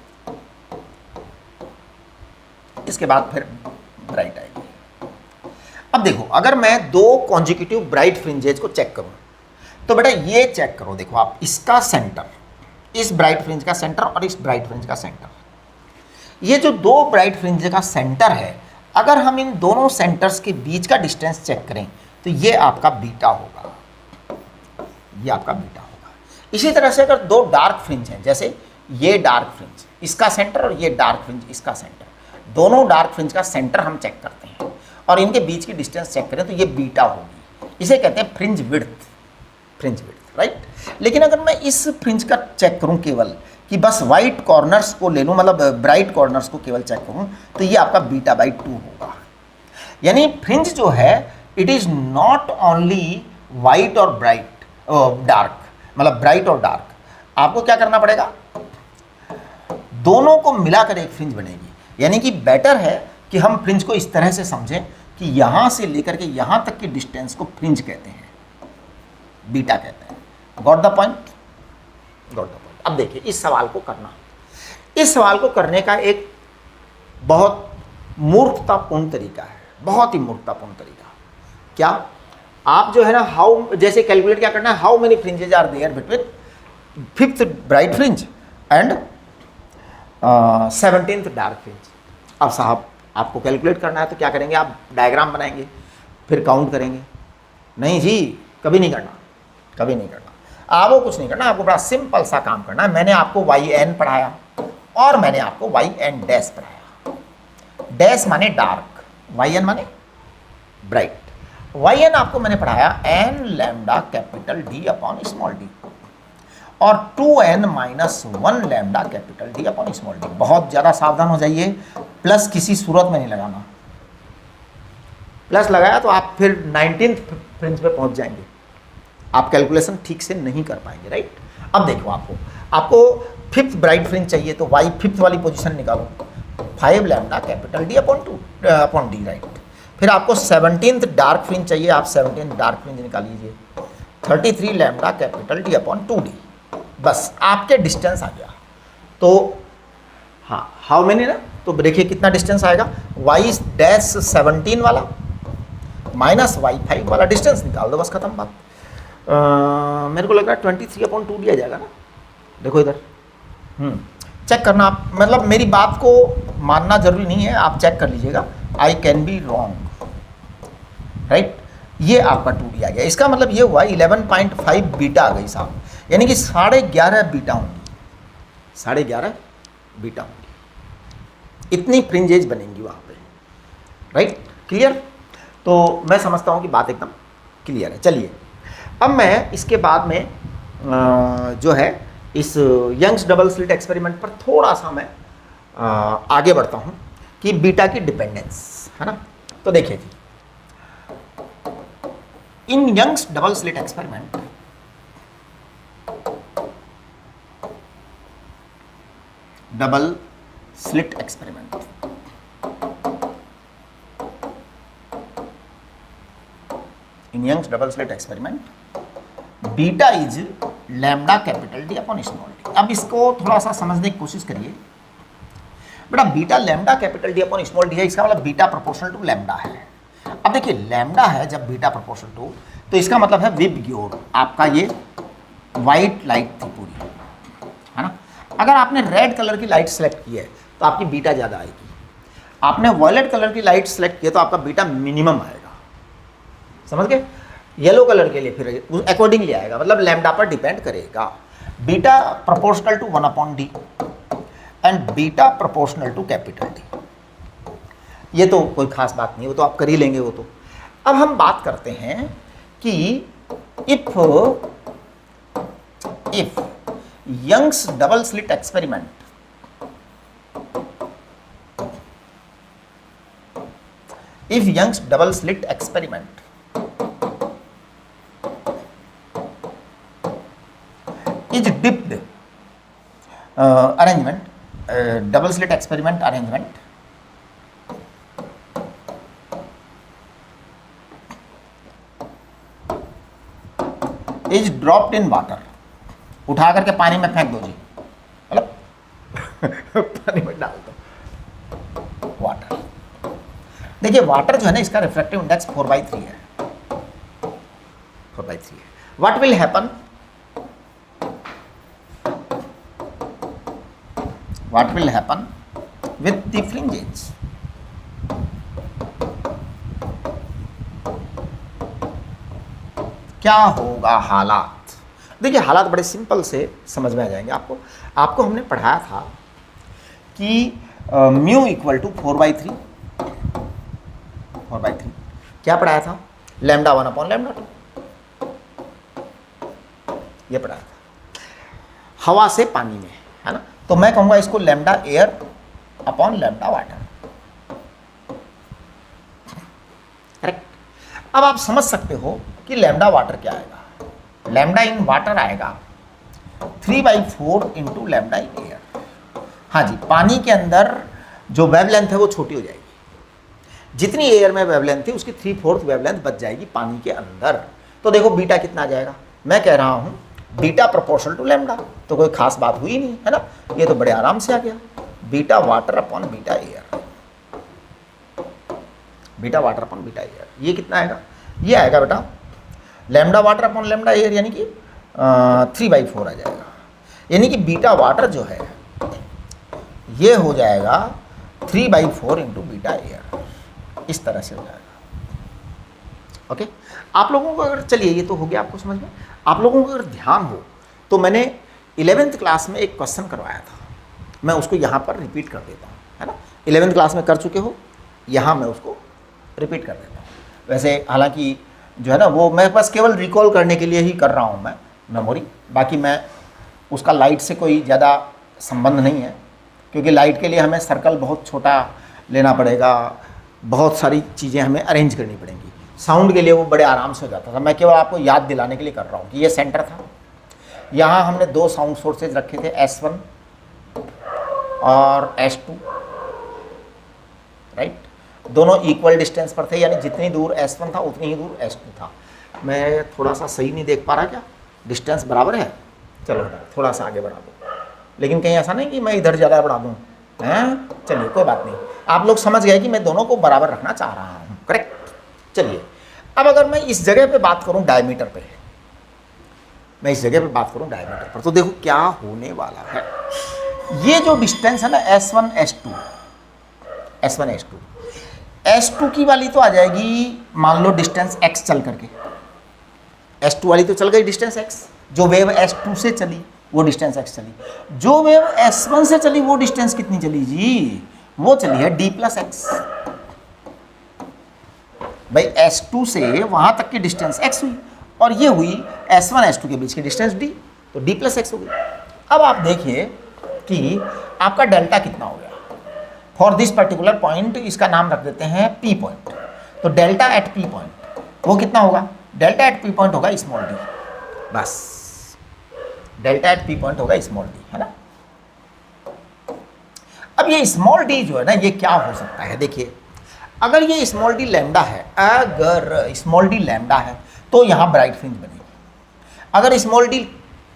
इसके बाद फिर ब्राइट आएगी। अब देखो, अगर मैं 2 कॉन्जिक्यूटिव ब्राइट फ्रिंजेज को चेक करूं, तो बेटा ये चेक करो, देखो आप, इसका सेंटर, इस ब्राइट फ्रिंज का सेंटर और इस ब्राइट फ्रिंज का सेंटर, ये जो 2 ब्राइट फ्रिंज का सेंटर है, अगर हम इन दोनों सेंटर्स के बीच का डिस्टेंस चेक करें तो ये आपका बीटा होगा, ये आपका बीटा होगा। इसी तरह से अगर 2 डार्क फ्रिंज हैं, जैसे ये डार्क फ्रिंज इसका सेंटर और ये डार्क फ्रिंज इसका सेंटर, दोनों डार्क फ्रिंज का सेंटर हम चेक करते हैं और इनके बीच की डिस्टेंस चेक करें तो ये बीटा होगी। इसे कहते हैं फ्रिंज विड्थ, राइट। लेकिन अगर मैं इस फ्रिंज का चेक करूं केवल, कि बस वाइट कॉर्नर्स को ले लूं, मतलब ब्राइट कॉर्नर्स को केवल चेक करूं, तो ये आपका β/2 होगा। यानी फ्रिंज जो है, it is not only white और ब्राइट डार्क, मतलब ब्राइट और डार्क। आपको क्या करना पड़ेगा, दोनों को मिलाकर एक फ्रिंज बनेगी। यानी कि बेटर है कि हम फ्रिंज को इस तरह से समझें कि यहां से लेकर के यहां तक की डिस्टेंस को फ्रिंज कहते हैं, बीटा कहते हैं। Got the point, got the point. अब देखिए, इस सवाल को करना, इस सवाल को करने का एक बहुत मूर्खतापूर्ण तरीका है, बहुत ही मूर्खतापूर्ण तरीका। क्या आप जो है ना, हाउ, जैसे कैलकुलेट क्या करना है, how many fringes are there between 5th bright fringe and 17th dark fringe. अब साहब आपको कैलकुलेट करना है तो क्या करेंगे, आप डायग्राम बनाएंगे, फिर काउंट करेंगे। नहीं जी, कभी नहीं करना, कभी नहीं करना। आपको कुछ नहीं करना, आपको बड़ा सिंपल सा काम करना है। मैंने आपको yn पढ़ाया और मैंने आपको yn डैश पढ़ाया। डैश माने डार्क, yn माने ब्राइट। yn आपको मैंने पढ़ाया n lambda capital D upon small d और 2n minus 1 lambda capital D upon small d। बहुत ज़्यादा सावधान हो जाइए, प्लस किसी सूरत में नहीं लगाना। प्लस लगाया तो आप फिर 19th फ्रिंज पे पहुंच जाएंगे, आप कैलकुलेशन ठीक से नहीं कर पाएंगे, राइट। अब देखो, आपको 5th ब्राइट फ्रिंज चाहिए तो y 5th वाली पोजीशन निकालो, 5 lambda capital D upon D, right. फिर आपको 17th डार्क फ्रिंज चाहिए, आप 17th डार्क फ्रिंज निकाल लीजिए, 33 lambda capital D upon 2D। बस आपके डिस्टेंस आ गया। तो हाँ, हाउ मेनी ना, तो देखिए कितना डिस्टेंस आएगा, y डैश 17 वाला माइनस y5 वाला डिस्टेंस निकाल दो, बस खत्म बात। मेरे को लग रहा है 23/2 दिया जाएगा ना। देखो इधर, चेक करना आप, मतलब मेरी बात को मानना जरूरी नहीं है, आप चेक कर लीजिएगा। I can be wrong, right. ये आपका 2D आ गया, इसका मतलब ये हुआ 11.5 बीटा आ गई साहब, यानी कि 11.5 बीटा होंगी, 11.5 बीटा होंगी। इतनी फ्रिंजेज बनेंगी वहाँ पे, राइट, क्लियर। तो मैं समझता हूँ कि बात एकदम क्लियर है। चलिए अब मैं इसके बाद में जो है इस यंग्स डबल स्लिट एक्सपेरिमेंट पर थोड़ा सा मैं आगे बढ़ता हूँ कि बीटा की डिपेंडेंस है ना। तो देखिए जी, in Young's double slit experiment double slit experiment in Young's double slit experiment beta is lambda capital D upon small D. अब इसको थोड़ा सा समझने की कोशिश करिए बेटा। Beta lambda capital D upon small D है, इसका मतलब बीटा प्रोपोर्शनल टू लैम्डा है। अब देखिए लैम्डा है जब बीटा प्रोपोर्शनल टू, तो इसका मतलब है विब योर आपका ये वाइट लाइट थी पूरी, है ना। अगर आपने रेड कलर की लाइट सेलेक्ट की है तो आपकी बीटा ज़्यादा आएगी, आपने वॉयलेट कलर की लाइट सेलेक्ट किया तो आपका बीटा मिनिमम आएगा, समझ गए। येलो कलर के लिए फिर अकॉर्डिंगली आएगा, मतलब लैम्डा पर डिपेंड करेगा। Beta proportional to 1 upon D and beta proportional to capital D. ये तो कोई खास बात नहीं, वो तो आप कर ही लेंगे वो तो। अब हम बात करते हैं कि if Young's double slit experiment is dipped arrangement, double slit experiment arrangement is dropped in water, उठा करके पानी में फेंक दो जी, मतलब पानी में डाल दो वाटर। देखिए वाटर जो है ना, इसका रिफ्रैक्टिव इंडेक्स 4/3 है, 4/3 है। What will happen, what will happen with the fringes? क्या होगा हालात। देखिए हालात बड़े सिंपल से समझ में आ जाएंगे आपको हमने पढ़ाया था कि म्यू इक्वल टू 4/3 क्या पढ़ाया था, लैम्डा 1 अपॉन लैम्डा 2, ये पढ़ाया था हवा से पानी में, है ना। तो मैं कहूँगा इसको lambda air upon lambda water, correct. अब आप समझ सकते हो कि लैम्डा वाटर क्या आएगा, लैम्डा इन वाटर आएगा 3/4 इंटू लैम्डा इन एयर। हाँ जी, पानी के अंदर जो वेवलेंथ है वो छोटी हो जाएगी, जितनी एयर में वेवलेंथ थी उसकी 3/4 वेवलेंथ बच जाएगी पानी के अंदर। तो देखो बीटा कितना आ जाएगा, मैं कह रहा हूँ बीटा प्रोपोर्शनल टू लैम्डा, तो कोई खास बात हुई नहीं, है ना। ये तो बड़े आराम से आ गया, beta water upon beta air, beta water upon beta air. ये कितना आएगा, ये आएगा बेटा lambda water upon lambda air, यानी कि 3/4 आ जाएगा। यानी कि बीटा वाटर जो है ये हो जाएगा 3/4 इंटू बीटा एयर, इस तरह से हो जाएगा। ओके, आप लोगों को अगर, चलिए ये तो हो गया आपको समझ में। आप लोगों को अगर ध्यान हो तो मैंने 11th क्लास में एक क्वेश्चन करवाया था, मैं उसको यहाँ पर रिपीट कर देता हूँ, है ना। 11th क्लास में कर चुके हो, यहाँ मैं उसको रिपीट कर देता हूँ। वैसे हालांकि जो है ना वो मैं बस केवल रिकॉल करने के लिए ही कर रहा हूँ मैं मेमोरी, बाकी मैं उसका लाइट से कोई ज़्यादा संबंध नहीं है, क्योंकि लाइट के लिए हमें सर्कल बहुत छोटा लेना पड़ेगा, बहुत सारी चीज़ें हमें अरेंज करनी पड़ेंगी। साउंड के लिए वो बड़े आराम से हो जाता था, मैं केवल आपको याद दिलाने के लिए कर रहा हूँ कि ये सेंटर था, यहाँ हमने 2 साउंड सोर्सेज रखे थे, S1 और S2, राइट। दोनों इक्वल डिस्टेंस पर थे, यानी जितनी दूर S1 था उतनी ही दूर S2 था। मैं थोड़ा सा सही नहीं देख पा रहा, क्या डिस्टेंस बराबर है, चलो थोड़ा सा आगे बढ़ा दो, लेकिन कहीं ऐसा नहीं कि मैं इधर ज़्यादा बढ़ा दूँ, हैं। चलिए कोई बात नहीं, आप लोग समझ गए कि मैं दोनों को बराबर रखना चाह रहा हूँ, करेक्ट। चलिए अब अगर मैं इस जगह पे बात करूं डायमीटर पे, मैं इस जगह पे बात करूं डायमीटर पर, तो देखो क्या होने वाला है। ये जो डिस्टेंस है ना S1 S2 की वाली तो आ जाएगी, मान लो डिस्टेंस x चल करके, S2 वाली तो चल गई डिस्टेंस x, जो वेव S2 से चली वो डिस्टेंस x चली, जो वेव S1 से चली वो डिस्टेंस कितनी चली जी, वो चली है d + x, भाई S2 से वहाँ तक की डिस्टेंस x हुई और ये हुई S1 S2 के बीच की डिस्टेंस d, तो d प्लस एक्स हो गई। अब आप देखिए कि आपका डेल्टा कितना हो गया फॉर दिस पर्टिकुलर पॉइंट, इसका नाम रख देते हैं P पॉइंट। तो डेल्टा एट P पॉइंट वो कितना होगा, डेल्टा एट P पॉइंट होगा स्मॉल d, बस डेल्टा एट P पॉइंट होगा स्मॉल d, है ना। अब ये स्मॉल d जो है ना, ये क्या हो सकता है, देखिए अगर ये स्मॉल d लैम्डा है, अगर स्मॉल d लैम्डा है तो यहाँ ब्राइट फ्रिंज बनेगी, अगर स्मॉल d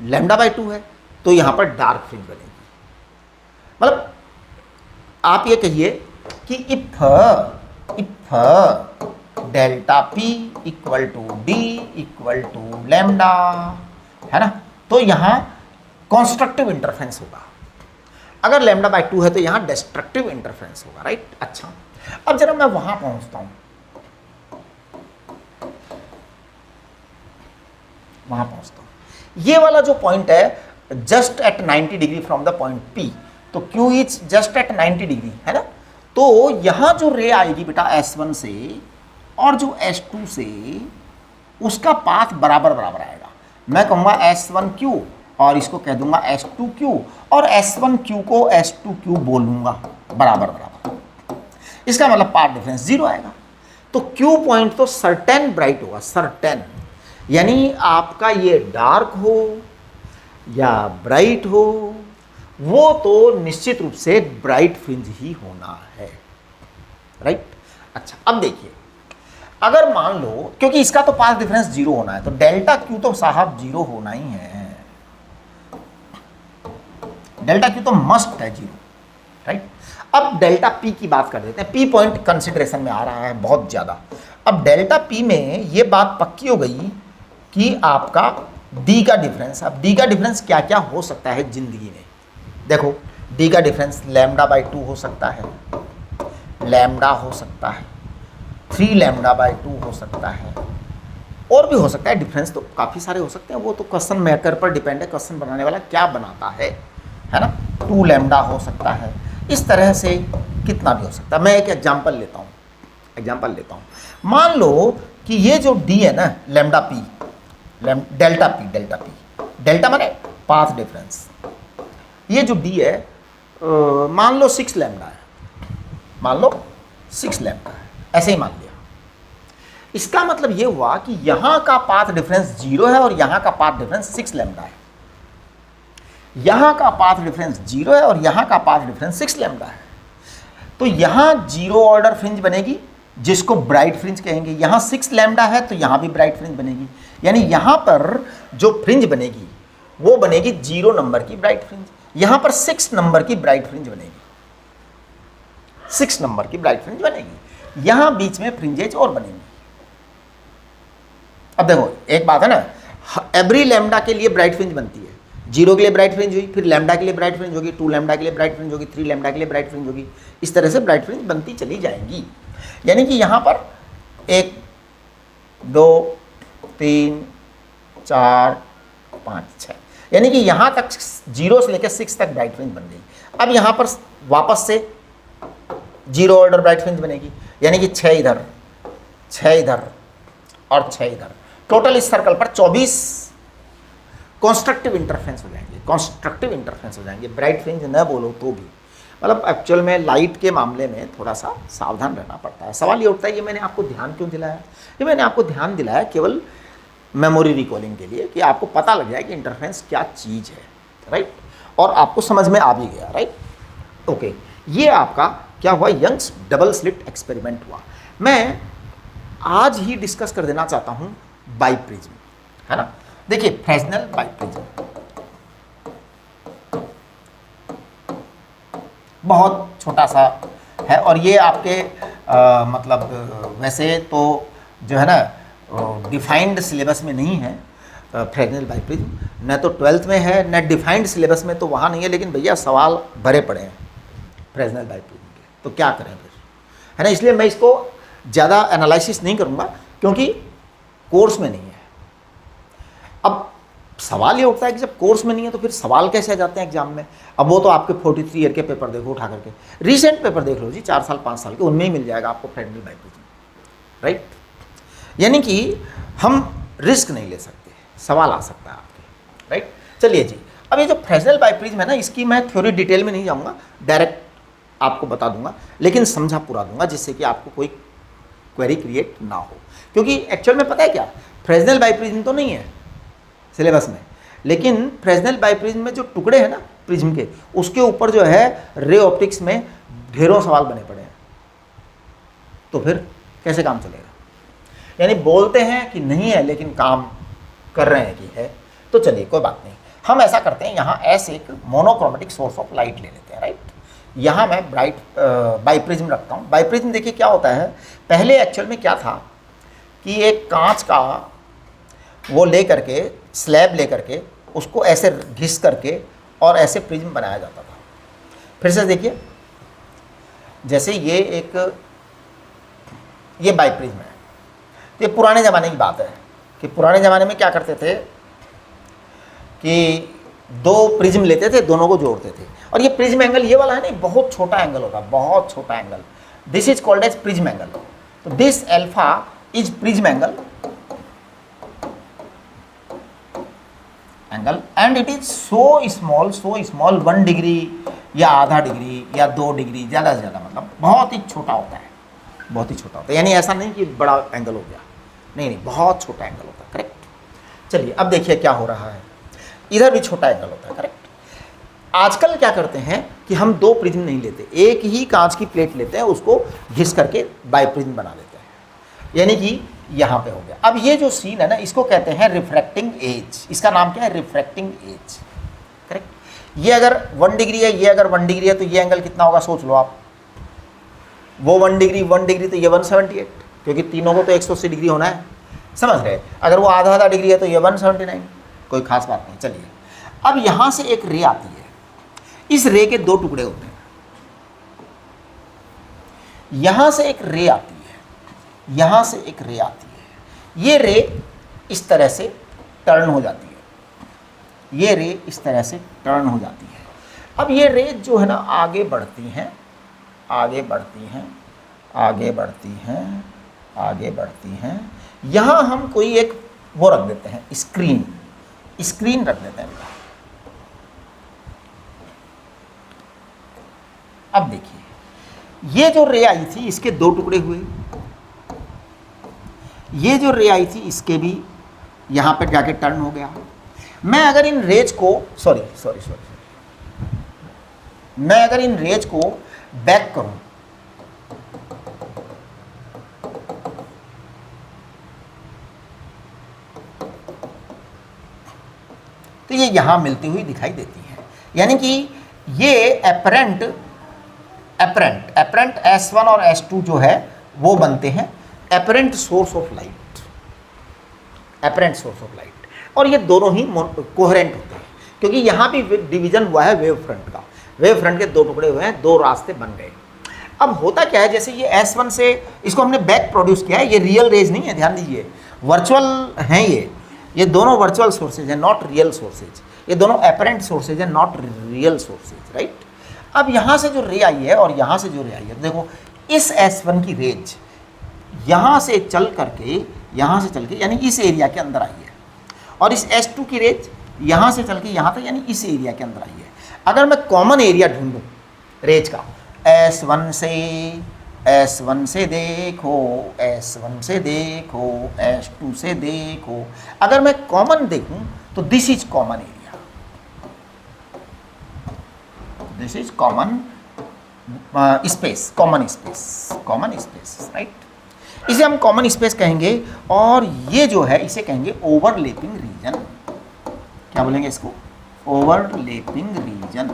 लैम्डा बाई 2 है तो यहाँ पर डार्क फ्रिंज बनेगी। मतलब आप ये कहिए कि if delta p equal to d equal to lambda, है ना, तो यहाँ कॉन्स्ट्रक्टिव इंटरफेरेंस होगा। अगर लैम्डा बाई 2 है तो यहाँ डिस्ट्रक्टिव इंटरफेरेंस होगा, राइट। अच्छा, अब जरा मैं वहां पहुंचता हूं, ये वाला जो पॉइंट है just at 90 degree from the point P, तो Q is just at 90 degree, है ना। तो यहां जो रे आएगी बेटा S1 से और जो S2 से, उसका पाथ बराबर बराबर आएगा। मैं कहूंगा S1Q और इसको कह दूंगा S2Q और S1Q को S2Q बोलूंगा बराबर बराबर, इसका मतलब पाथ डिफरेंस 0 आएगा। तो Q पॉइंट तो सर्टेन ब्राइट होगा, सर्टेन, यानी आपका ये डार्क हो या ब्राइट हो, वो तो निश्चित रूप से ब्राइट फ्रिंज ही होना है, राइट। अच्छा, अब देखिए अगर मान लो, क्योंकि इसका तो पाथ डिफरेंस 0 होना है, तो डेल्टा Q तो साहब 0 होना ही है, डेल्टा Q तो मस्ट है 0, राइट। अब डेल्टा P की बात कर देते हैं, P पॉइंट कंसिडरेशन में आ रहा है बहुत ज़्यादा। अब डेल्टा P में ये बात पक्की हो गई कि आपका D का डिफरेंस, अब D का डिफरेंस क्या क्या हो सकता है जिंदगी में, देखो D का डिफरेंस लैम्डा बाई 2 हो सकता है, लैम्डा हो सकता है, 3 लैम्डा बाई 2 हो सकता है, और भी हो सकता है। डिफरेंस तो काफ़ी सारे हो सकते हैं, वो तो क्वेश्चन मेकर पर डिपेंड है, क्वेश्चन बनाने वाला क्या बनाता है ना। 2 लैम्डा हो सकता है, इस तरह से कितना भी हो सकता है। मैं एक एग्जांपल लेता हूँ, मान लो कि ये जो D है ना, lambda P, delta P, delta माने पाथ डिफरेंस, ये जो D है मान लो 6 लैम्डा है, मान लो 6 लैम्डा है, ऐसे ही मान लिया। इसका मतलब ये हुआ कि यहाँ का पाथ डिफरेंस 0 है और यहाँ का पाथ डिफरेंस 6 लैम्डा है, यहाँ का पाथ डिफरेंस 0 है और यहाँ का पाथ डिफरेंस 6 लैम्डा है। तो यहाँ 0 ऑर्डर फ्रिंज बनेगी जिसको ब्राइट फ्रिंज कहेंगे, यहाँ 6 लैम्डा है तो यहाँ भी ब्राइट फ्रिंज बनेगी, यानी यहाँ पर जो फ्रिंज बनेगी वो बनेगी 0 नंबर की ब्राइट फ्रिंज, यहाँ पर 6 नंबर की ब्राइट फ्रिंज बनेगी, 6 नंबर की ब्राइट फ्रिंज बनेगी, यहाँ बीच में फ्रिंजेज और बनेंगी। अब देखो एक बात है ना, एवरी लैम्डा के लिए ब्राइट फ्रिंज बनती है, 0 के लिए ब्राइट फ्रिंज हुई, फिर लैम्डा के लिए ब्राइट फ्रिंज होगी, 2 लैम्डा के लिए ब्राइट फ्रिंज होगी, 3 लैम्डा के लिए ब्राइट फ्रिंज होगी, इस तरह से ब्राइट फ्रिंज बनती चली जाएंगी। यानी कि यहाँ पर 1 2 3 4 5 6, यानी कि यहाँ तक 0 से लेकर 6 तक ब्राइट फ्रिंज बन गई। अब यहाँ पर वापस से 0 ऑर्डर ब्राइट फ्रिंज बनेगी, यानी कि 6 इधर, 6 इधर और 6 इधर, टोटल इस सर्कल पर 24 कॉन्स्ट्रक्टिव इंटरफेरेंस हो जाएंगे, कॉन्स्ट्रक्टिव इंटरफेरेंस हो जाएंगे, ब्राइट फ्रिंज न बोलो तो भी। मतलब एक्चुअल में लाइट के मामले में थोड़ा सा सावधान रहना पड़ता है। सवाल ये उठता है, ये मैंने आपको ध्यान क्यों दिलाया, ये मैंने आपको ध्यान दिलाया केवल मेमोरी रिकॉलिंग के लिए, कि आपको पता लग जाए कि इंटरफेरेंस क्या चीज़ है, राइट, और आपको समझ में आ भी गया, राइट। ओके, ये आपका क्या हुआ, यंग्स डबल स्लिट एक्सपेरिमेंट हुआ। मैं आज ही डिस्कस कर देना चाहता हूँ बाइप्रिज्म, है ना। देखिए फ्रेस्नेल बाइप्रिज्म बहुत छोटा सा है, और ये आपके मतलब वैसे तो जो है ना डिफाइंड सिलेबस में नहीं है फ्रेस्नेल बाइप्रिज्म, न तो 12th में है न डिफाइंड सिलेबस में, तो वहाँ नहीं है। लेकिन भैया सवाल भरे पड़े हैं फ्रेस्नेल बाइप्रिज्म के, तो क्या करें फिर, है ना। इसलिए मैं इसको ज़्यादा एनालिसिस नहीं करूँगा क्योंकि कोर्स में नहीं है। अब सवाल ये उठता है कि जब कोर्स में नहीं है तो फिर सवाल कैसे आ जाते हैं एग्जाम में। अब वो तो आपके 43 ईयर के पेपर देखो उठा करके, रीसेंट पेपर देख लो जी, 4 साल 5 साल के, उनमें ही मिल जाएगा आपको फ्रेस्नेल बाइप्रिज्म, राइट। यानी कि हम रिस्क नहीं ले सकते, सवाल आ सकता है आपके, राइट। चलिए जी, अब ये जो फ्रेस्नेल बाइप्रिज्म है ना, इसकी मैं थ्योरी डिटेल में नहीं जाऊँगा, डायरेक्ट आपको बता दूंगा, लेकिन समझा पूरा दूंगा जिससे कि आपको कोई क्वेरी क्रिएट ना हो। क्योंकि एक्चुअल में पता है क्या, फ्रेस्नेल बाइप्रिज्म तो नहीं है सिलेबस में, लेकिन फ्रेस्नेल बाइप्रिज्म में जो टुकड़े हैं ना प्रिज्म के, उसके ऊपर जो है रे ऑप्टिक्स में ढेरों सवाल बने पड़े हैं। तो फिर कैसे काम चलेगा? यानी बोलते हैं कि नहीं है लेकिन काम कर रहे हैं कि है। तो चलिए कोई बात नहीं, हम ऐसा करते हैं, यहाँ एस एक मोनोक्रोमेटिक सोर्स ऑफ लाइट ले लेते हैं, राइट। यहाँ मैं ब्राइट बाइप्रिज्म रखता हूँ। बाइप्रिज्म देखिए क्या होता है, पहले एक्चुअल में क्या था कि एक कांच का वो ले करके, स्लैब ले करके उसको ऐसे घिस करके और ऐसे प्रिज्म बनाया जाता था। फिर से देखिए, जैसे ये बाइप्रिज्म है, तो ये पुराने ज़माने की बात है कि पुराने ज़माने में क्या करते थे कि दो प्रिज्म लेते थे, दोनों को जोड़ते थे, और ये प्रिज्म एंगल ये वाला है नहीं, बहुत छोटा एंगल होता है, बहुत छोटा angle. This is called as prism angle. तो this alpha is prism angle and it is so small 1 degree या आधा डिग्री या 2 डिग्री, ज़्यादा से ज़्यादा, मतलब बहुत ही छोटा होता है, बहुत ही छोटा होता है। यानी ऐसा नहीं कि बड़ा एंगल हो गया, नहीं, बहुत छोटा एंगल होता है, करेक्ट। चलिए अब देखिए क्या हो रहा है, इधर भी छोटा एंगल होता है, करेक्ट। आजकल क्या करते हैं कि हम दो प्रिज्म नहीं लेते, एक ही कांच की प्लेट लेते हैं, उसको घिस करके बाइप्रिज्म बना देते हैं, यानी कि यहाँ पे हो गया। अब ये जो सीन है ना, इसको कहते हैं रिफ्रैक्टिंग एज। इसका नाम क्या है? Refracting edge, correct. ये अगर 1 डिग्री है, ये अगर 1 डिग्री है, तो ये एंगल कितना होगा सोच लो आप। वो 1 डिग्री तो ये 178, क्योंकि तीनों को तो 180 डिग्री होना है, समझ रहे। अगर वो आधा डिग्री है तो ये 179, कोई खास बात नहीं। चलिए अब यहाँ से एक रे आती है, इस रे के 2 टुकड़े होते हैं। यहाँ से एक रे आती है, यहाँ से एक रे आती है, ये रे इस तरह से टर्न हो जाती है, ये रे इस तरह से टर्न हो जाती है। अब ये रे जो है ना आगे बढ़ती हैं, आगे बढ़ती हैं, आगे बढ़ती हैं, आगे बढ़ती हैं। यहाँ हम कोई एक वो रख देते हैं, स्क्रीन रख देते हैं। अब देखिए, ये जो रे आई थी इसके 2 टुकड़े हुए, ये जो रे आई थी इसके भी यहाँ पर जाके टर्न हो गया। मैं अगर इन रेज को मैं अगर इन रेज को बैक करूं, तो ये यहां मिलती हुई दिखाई देती है। यानी कि ये एपरेंट S1 और S2 जो है वो बनते हैं apparent source of light, apparent source of light. और ये दोनों ही कोहेरेंट होते हैं, क्योंकि यहाँ भी डिवीजन हुआ है वेव फ्रंट का, वेव फ्रंट के 2 टुकड़े हुए हैं, 2 रास्ते बन गए। अब होता क्या है, जैसे ये S1 से इसको हमने बैक प्रोड्यूस किया है, ये रियल रेज नहीं है, ध्यान दीजिए, वर्चुअल हैं ये दोनों वर्चुअल सोर्सेज हैं, नॉट रियल सोर्सेज। ये दोनों एपरेंट सोर्सेज हैं, नॉट रियल सोर्सेज, राइट। अब यहाँ से जो रे आई है और यहाँ से जो रे आई है, देखो इस S1 की रेज यहाँ से चल करके यानी इस एरिया के अंदर आई है, और इस S2 की रेज यहाँ से चल के यहाँ तक यानी इस एरिया के अंदर आई है। अगर मैं कॉमन एरिया ढूंढूं रेज का, S1 से देखो, S1 से देखो, S2 से देखो, अगर मैं कॉमन देखूं तो this is common area, this is common space, common space, right. इसे हम कॉमन स्पेस कहेंगे, और ये जो है इसे कहेंगे ओवरलैपिंग रीजन। क्या बोलेंगे इसको? Overlapping region,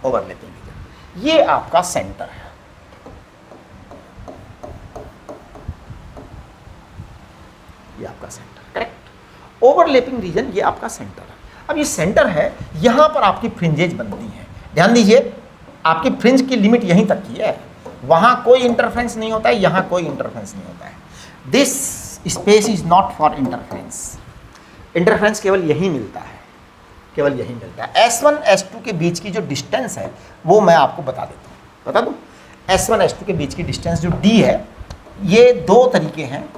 overlapping region. ये आपका सेंटर है, ये आपका सेंटर, करेक्ट। ओवरलैपिंग रीजन ये आपका सेंटर है। अब ये सेंटर है, यहां पर आपकी फ्रिंजेज बनती हैं। ध्यान दीजिए, आपकी फ्रिंज की लिमिट यहीं तक की है, वहां कोई इंटरफेरेंस नहीं होता है, यहां कोई इंटरफेरेंस नहीं होता है। This space is not for interference, interference केवल यहीं मिलता है, केवल यहीं मिलता है। S1 S2 के बीच की जो डिस्टेंस है वो मैं आपको बता दूं। S1 S2 के बीच की डिस्टेंस जो D है, ये दो तरीके हैं।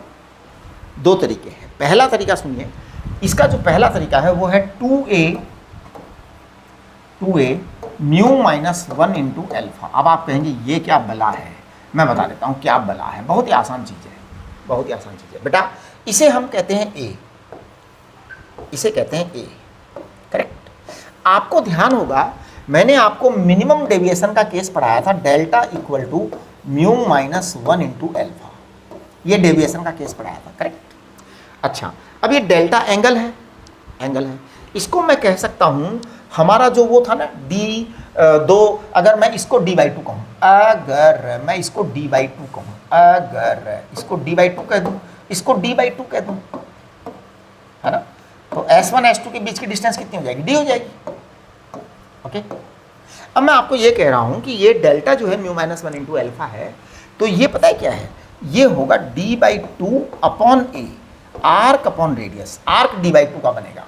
पहला तरीका सुनिए, इसका जो पहला तरीका है वो है 2a mu minus 1 into alpha. अब आप कहेंगे ये क्या बला है, मैं बता देता हूँ क्या बला है। बहुत ही आसान चीज़ है बेटा। इसे हम कहते हैं A, करेक्ट। आपको ध्यान होगा मैंने आपको मिनिमम डेविएशन का केस पढ़ाया था, delta equal to mu minus 1 into alpha. ये डेविएशन का केस पढ़ाया था, करेक्ट। अच्छा, अब ये डेल्टा एंगल है, इसको मैं कह सकता हूँ हमारा जो वो था ना d2, अगर मैं इसको d/2 कहूँ, अगर इसको d/2 कह दूँ, इसको d/2 कह दूँ, है ना, तो S1 S2 के बीच की डिस्टेंस कितनी हो जाएगी, d हो जाएगी। ओके, अब मैं आपको ये कह रहा हूँ कि ये डेल्टा जो है म्यू माइनस 1 इंटू एल्फा है, तो ये पता है क्या है, ये होगा d/2 upon a, arc upon radius. Arc d/2 का बनेगा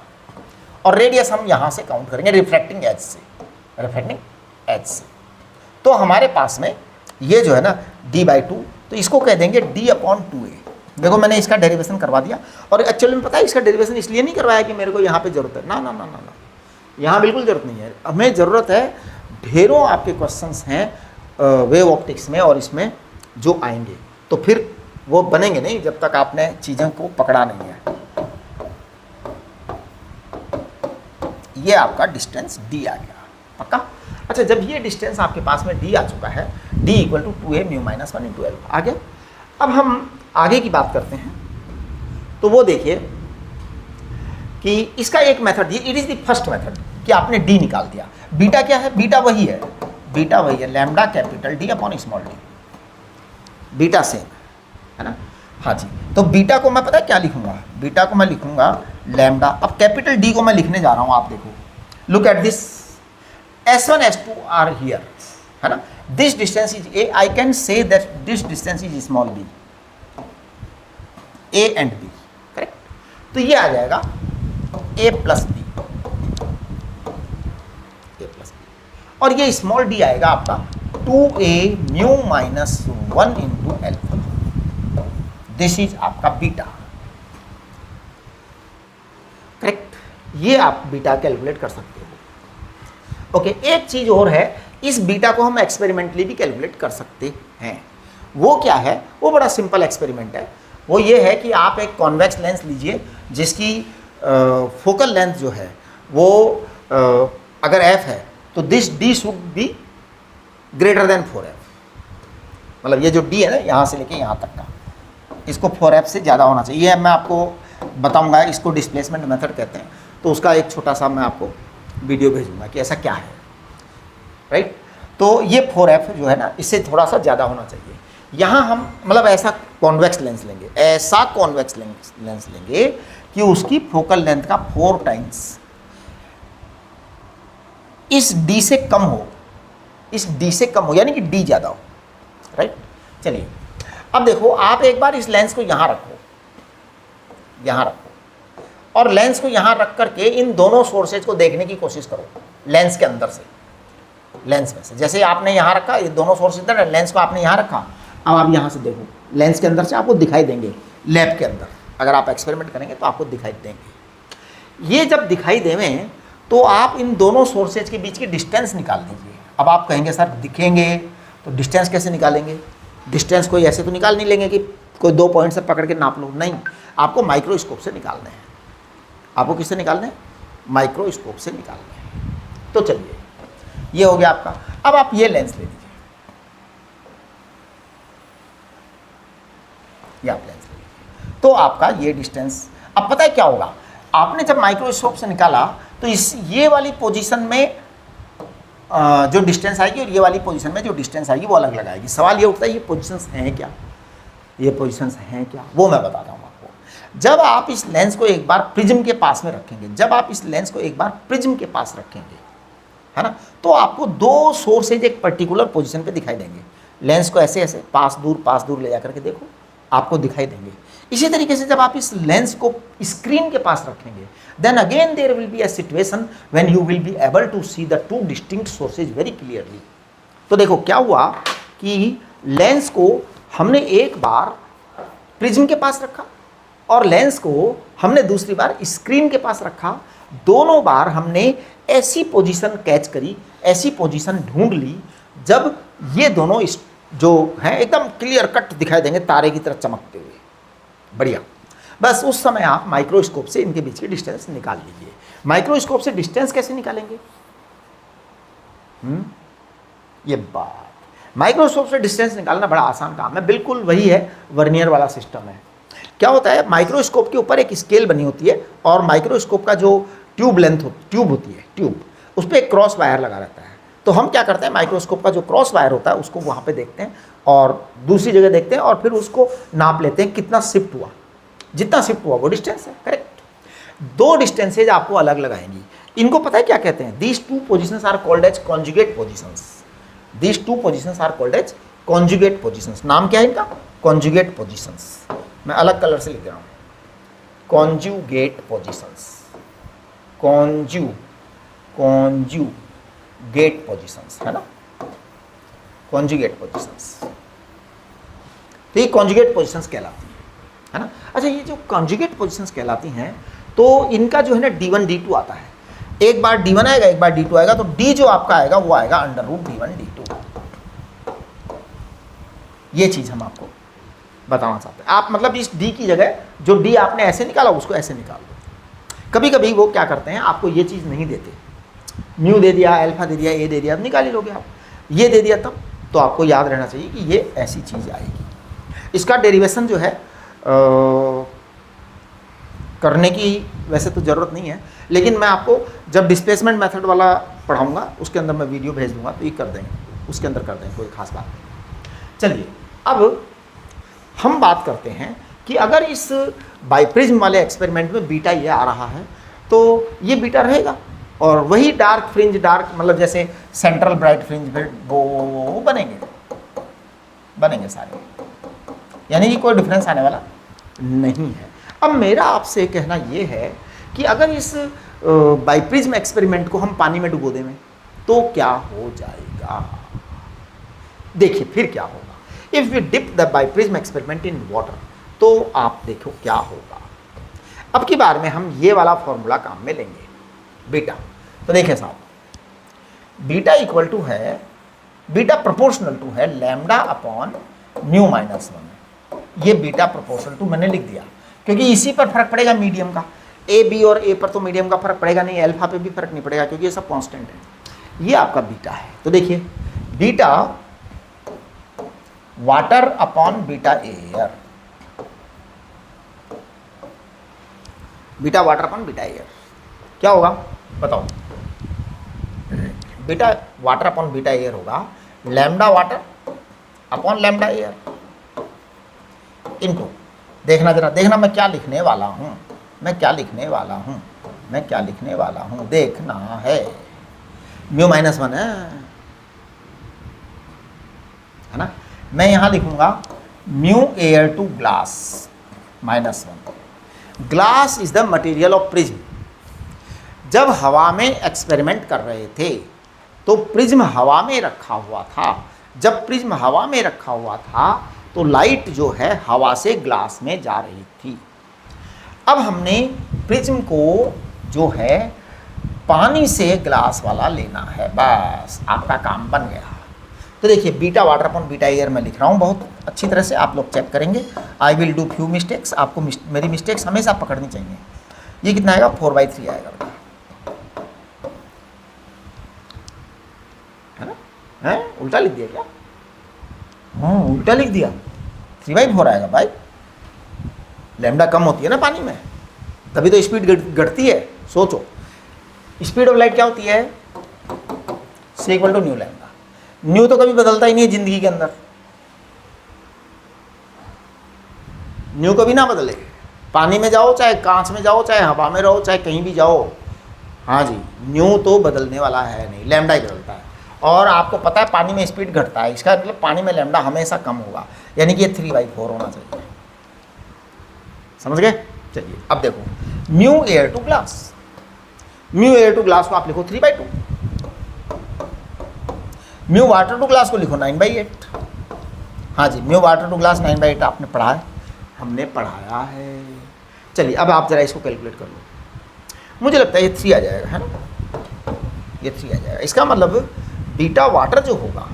और रेडियस हम यहाँ से काउंट करेंगे रिफ्रैक्टिंग एज से। तो हमारे पास में ये जो है ना d/2, तो इसको कह देंगे d/2a। देखो मैंने इसका डेरिवेशन करवा दिया, और एक्चुअली में पता है इसका डेरिवेशन इसलिए नहीं करवाया कि मेरे को यहाँ पे जरूरत है, ना, यहाँ बिल्कुल जरूरत नहीं है। हमें ज़रूरत है, ढेरों आपके क्वेश्चंस हैं वेव ऑप्टिक्स में और इसमें जो आएंगे, तो फिर वो बनेंगे नहीं जब तक आपने चीज़ों को पकड़ा नहीं है। ये आपका डिस्टेंस d आ गया, पक्का। अच्छा, जब ये डिस्टेंस आपके पास में d आ चुका है, d equal to 2a mu minus 1 into alpha आ गया। अब हम आगे की बात करते हैं, तो वो देखिए कि इसका एक method, it is the first method कि आपने d निकाल दिया। बीटा क्या है, बीटा वही है lambda capital D upon small d, beta same है ना। हाँ जी, तो बीटा को मैं पता है क्या लिखूंगा, बीटा को मैं लिखूंगा लैम्डा। अब कैपिटल D को मैं लिखने जा रहा हूँ, आप देखो, look at this, S1 S2 are here, है ना, this distance is a, I can say that this distance is small b, a and b, correct. तो ये आ जाएगा a प्लस b, और ये स्मॉल d आएगा आपका 2a mu minus 1 into alpha. This is आपका बीटा, करेक्ट। ये आप बीटा कैलकुलेट कर सकते हो। ओके, एक चीज और है, इस बीटा को हम एक्सपेरिमेंटली भी कैलकुलेट कर सकते हैं। वो क्या है, वो बड़ा सिंपल एक्सपेरिमेंट है। वो ये है कि आप एक कॉन्वेक्स लेंस लीजिए जिसकी फोकल लेंथ जो है वो अगर f है तो this d should be greater than 4f, मतलब ये जो d है ना यहाँ से लेके यहाँ तक का, इसको 4f से ज़्यादा होना चाहिए। ये मैं आपको बताऊंगा, इसको डिस्प्लेसमेंट मेथड कहते हैं, तो उसका एक छोटा सा मैं आपको वीडियो भेजूंगा कि ऐसा क्या है, राइट। तो ये 4f जो है ना, इससे थोड़ा सा ज़्यादा होना चाहिए। यहाँ हम मतलब ऐसा कॉन्वेक्स लेंस लेंगे, ऐसा कॉन्वेक्स लेंस लेंगे कि उसकी फोकल लेंथ का 4 टाइम्स इस d से कम हो, यानी कि d ज़्यादा हो, राइट। चलिए अब देखो, आप एक बार इस लेंस को यहाँ रखो, और लेंस को यहाँ रख करके इन दोनों सोर्सेज को देखने की कोशिश करो लेंस के अंदर से, लेंस में से। जैसे आपने यहाँ रखा, ये दोनों सोर्सेज इधर, लेंस को आपने यहाँ रखा, अब आप यहाँ से देखो, लेंस के अंदर से आपको दिखाई देंगे, लैब के अंदर अगर आप एक्सपेरिमेंट करेंगे तो आपको दिखाई देंगे। ये जब दिखाई देवें तो आप इन दोनों सोर्सेज के बीच की डिस्टेंस निकाल दीजिए। अब आप कहेंगे सर दिखेंगे तो डिस्टेंस कैसे निकालेंगे, डिस्टेंस कोई ऐसे तो निकाल नहीं लेंगे कि कोई 2 पॉइंट से पकड़ के नाप लो, नहीं, आपको माइक्रोस्कोप से निकालने हैं। आपको किससे निकालने हैं, माइक्रोस्कोप से निकालने हैं। तो चलिए, ये हो गया आपका। अब आप ये लेंस ले लीजिए, ये आप लेंस ले लीजिए, तो आपका ये डिस्टेंस, अब पता है क्या होगा, आपने जब माइक्रोस्कोप से निकाला तो इस ये वाली पोजीशन में जो डिस्टेंस आएगी और ये वाली पोजीशन में जो डिस्टेंस आएगी वो अलग अलग आएगी। सवाल ये उठता है, ये पोजीशंस हैं क्या, वो मैं बताता हूँ आपको। जब आप इस लेंस को एक बार प्रिज्म के पास में रखेंगे, है ना, तो आपको 2 सोर्सेज एक पर्टिकुलर पोजीशन पे दिखाई देंगे। लेंस को ऐसे ऐसे पास दूर ले जाकर के देखो, आपको दिखाई देंगे। इसी तरीके से जब आप इस लेंस को स्क्रीन के पास रखेंगे, then again there will be a situation when you will be able to see the 2 distinct sources very clearly। तो देखो क्या हुआ, कि लेंस को हमने एक बार प्रिज्म के पास रखा और लेंस को हमने दूसरी बार स्क्रीन के पास रखा। दोनों बार हमने ऐसी पोजीशन कैच करी, ऐसी पोजीशन ढूंढ ली जब ये दोनों जो हैं एकदम क्लियर कट दिखाई देंगे, तारे की तरह चमकते हुए। बढ़िया। बस उस समय आप माइक्रोस्कोप से इनके बीच की डिस्टेंस निकाल लीजिए। माइक्रोस्कोप से डिस्टेंस कैसे निकालेंगे? ये बात, माइक्रोस्कोप से डिस्टेंस निकालना बड़ा आसान काम है, बिल्कुल वही है वर्नियर वाला सिस्टम है। क्या होता है, माइक्रोस्कोप के ऊपर एक स्केल बनी होती है और माइक्रोस्कोप का जो ट्यूब होती है, ट्यूब, उस पर एक क्रॉस वायर लगा रहता है। तो हम क्या करते हैं, माइक्रोस्कोप का जो क्रॉस वायर होता है उसको वहाँ पे देखते हैं और दूसरी जगह देखते हैं और फिर उसको नाप लेते हैं कितना शिफ्ट हुआ। जितना शिफ्ट हुआ वो डिस्टेंस है। करेक्ट। दो डिस्टेंसेज आपको अलग लगाएंगी। इनको पता है क्या कहते हैं? These two positions are called as conjugate positions. These two positions are called as conjugate positions. नाम क्या है इनका? Conjugate positions. मैं अलग कलर से लिख रहा हूँ, कॉन्जुगेट पोजिशंस। कॉन्जुगेट पोजिशंस है ना, कॉन्जुगेट पोजिशंस। तो ये कॉन्जुगेट पोजिशंस कहलाती है ना। अच्छा, ये जो कॉन्जुगेट पोजिशंस कहलाती हैं तो इनका जो है ना D1 D2 आता है। एक बार D1 आएगा, एक बार D2 आएगा, तो D जो आपका आएगा वो आएगा √D1 D2। ये चीज हम आपको बताना चाहते हैं। आप मतलब इस D की जगह जो D आपने ऐसे निकाला उसको ऐसे निकाल दो। कभी कभी वो क्या करते हैं, आपको ये चीज़ नहीं देते, म्यू दे दिया, अल्फा दे दिया, ए दे दिया, अब निकाल ही लोगे आप। ये दे दिया तब तो आपको याद रहना चाहिए कि ये ऐसी चीज़ आएगी। इसका डेरिवेशन जो है करने की वैसे तो ज़रूरत नहीं है, लेकिन मैं आपको जब डिस्प्लेसमेंट मेथड वाला पढ़ाऊँगा उसके अंदर मैं वीडियो भेज दूँगा, तो ये कर देंगे, उसके अंदर कर देंगे, कोई खास बात नहीं। चलिए अब हम बात करते हैं कि अगर इस बाइप्रिज्म वाले एक्सपेरिमेंट में बीटा ये आ रहा है तो ये बीटा रहेगा और वही डार्क फ्रिंज, डार्क मतलब जैसे सेंट्रल ब्राइट फ्रिंज वो बनेंगे सारे, यानी कि कोई डिफरेंस आने वाला नहीं है। अब मेरा आपसे कहना ये है कि अगर इस बाइप्रिज्म एक्सपेरिमेंट को हम पानी में डुबो दें तो क्या हो जाएगा? देखिए फिर क्या होगा। If we dip the biprism experiment in water, तो आप देखो क्या होगा। अब की बार में हम ये वाला फॉर्मूला काम में लेंगे, बीटा। तो देखिए साहब, बीटा इक्वल टू है, बीटा प्रोपोर्शनल टू है लैम्डा अपॉन म्यू माइनस 1। ये बीटा प्रोपोर्शनल टू मैंने लिख दिया क्योंकि इसी पर फर्क पड़ेगा मीडियम का। ए बी और ए पर तो मीडियम का फर्क पड़ेगा नहीं, अल्फा पे भी फर्क नहीं पड़ेगा क्योंकि ये सब कांस्टेंट है। ये आपका बीटा है। तो देखिए beta water upon beta air, beta water upon beta air क्या होगा बताओ? Beta water upon beta air होगा lambda water upon lambda air into, देखना जरा, देखना मैं क्या लिखने वाला हूं, मैं क्या लिखने वाला हूं, मैं क्या लिखने वाला हूं, देखना है। म्यू माइनस 1 है ना। मैं यहां लिखूंगा mu air to glass minus 1। Glass is the material of prism. जब हवा में एक्सपेरिमेंट कर रहे थे तो प्रिज्म हवा में रखा हुआ था। जब प्रिज्म हवा में रखा हुआ था तो लाइट जो है हवा से ग्लास में जा रही थी। अब हमने प्रिज्म को जो है पानी से ग्लास वाला लेना है, बस आपका काम बन गया। तो देखिए beta water upon beta air मैं लिख रहा हूँ बहुत अच्छी तरह से, आप लोग चेक करेंगे। I will do few mistakes, आपको मेरी मिस्टेक्स हमेशा पकड़नी चाहिए। ये कितना आएगा? 4/3 आएगा बेटा, है ना? है उल्टा लिख दिया क्या? हाँ उल्टा लिख दिया, 3/4 आएगा भाई। लैम्डा कम होती है ना पानी में, तभी तो स्पीड घटती है। सोचो स्पीड ऑफ लाइट क्या होती है? C equal to nu lambda. Nu तो कभी बदलता ही नहीं है जिंदगी के अंदर, न्यू कभी ना बदले। पानी में जाओ, चाहे कांच में जाओ, चाहे हवा में रहो, चाहे कहीं भी जाओ, हाँ जी न्यू तो बदलने वाला है नहीं, लैम्डा ही बदलता है। और आपको पता है पानी में स्पीड घटता है, इसका मतलब पानी में लैम्डा हमेशा कम होगा, यानी कि ये 3/4 होना चाहिए। समझ गए? चलिए अब देखो mu air to glass, mu air to glass को आप लिखो 3/2, म्यू वाटर टू ग्लास को लिखो 9/8। हाँ जी, म्यू वाटर टू ग्लास 9/8 आपने पढ़ा है, हमने पढ़ाया है। चलिए अब आप ज़रा इसको कैलकुलेट कर लो। मुझे लगता है ये 3 आ जाएगा, है ना, ये 3 आ जाएगा। इसका मतलब बीटा वाटर जो होगा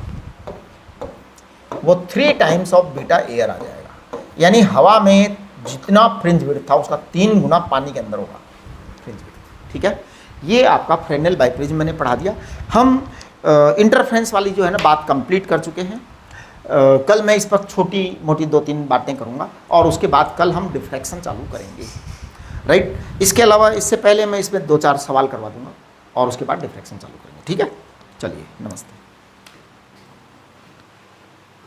वो 3 टाइम्स ऑफ बीटा एयर आ जाएगा, यानी हवा में जितना फ्रिंज विड्थ था उसका 3 गुना पानी के अंदर होगा फ्रिंज विड्थ। ठीक है, ये आपका फ्रेनेल बाइप्रिज्म मैंने पढ़ा दिया। हम इंटरफ्रेंस वाली जो है ना बात कंप्लीट कर चुके हैं। कल मैं इस पर छोटी मोटी 2-3 बातें करूँगा और उसके बाद कल हम डिफ्रैक्शन चालू करेंगे, राइट। इसके अलावा इससे पहले मैं इसमें 2-4 सवाल करवा दूंगा और उसके बाद डिफ्रैक्शन चालू करेंगे। ठीक है, चलिए नमस्ते।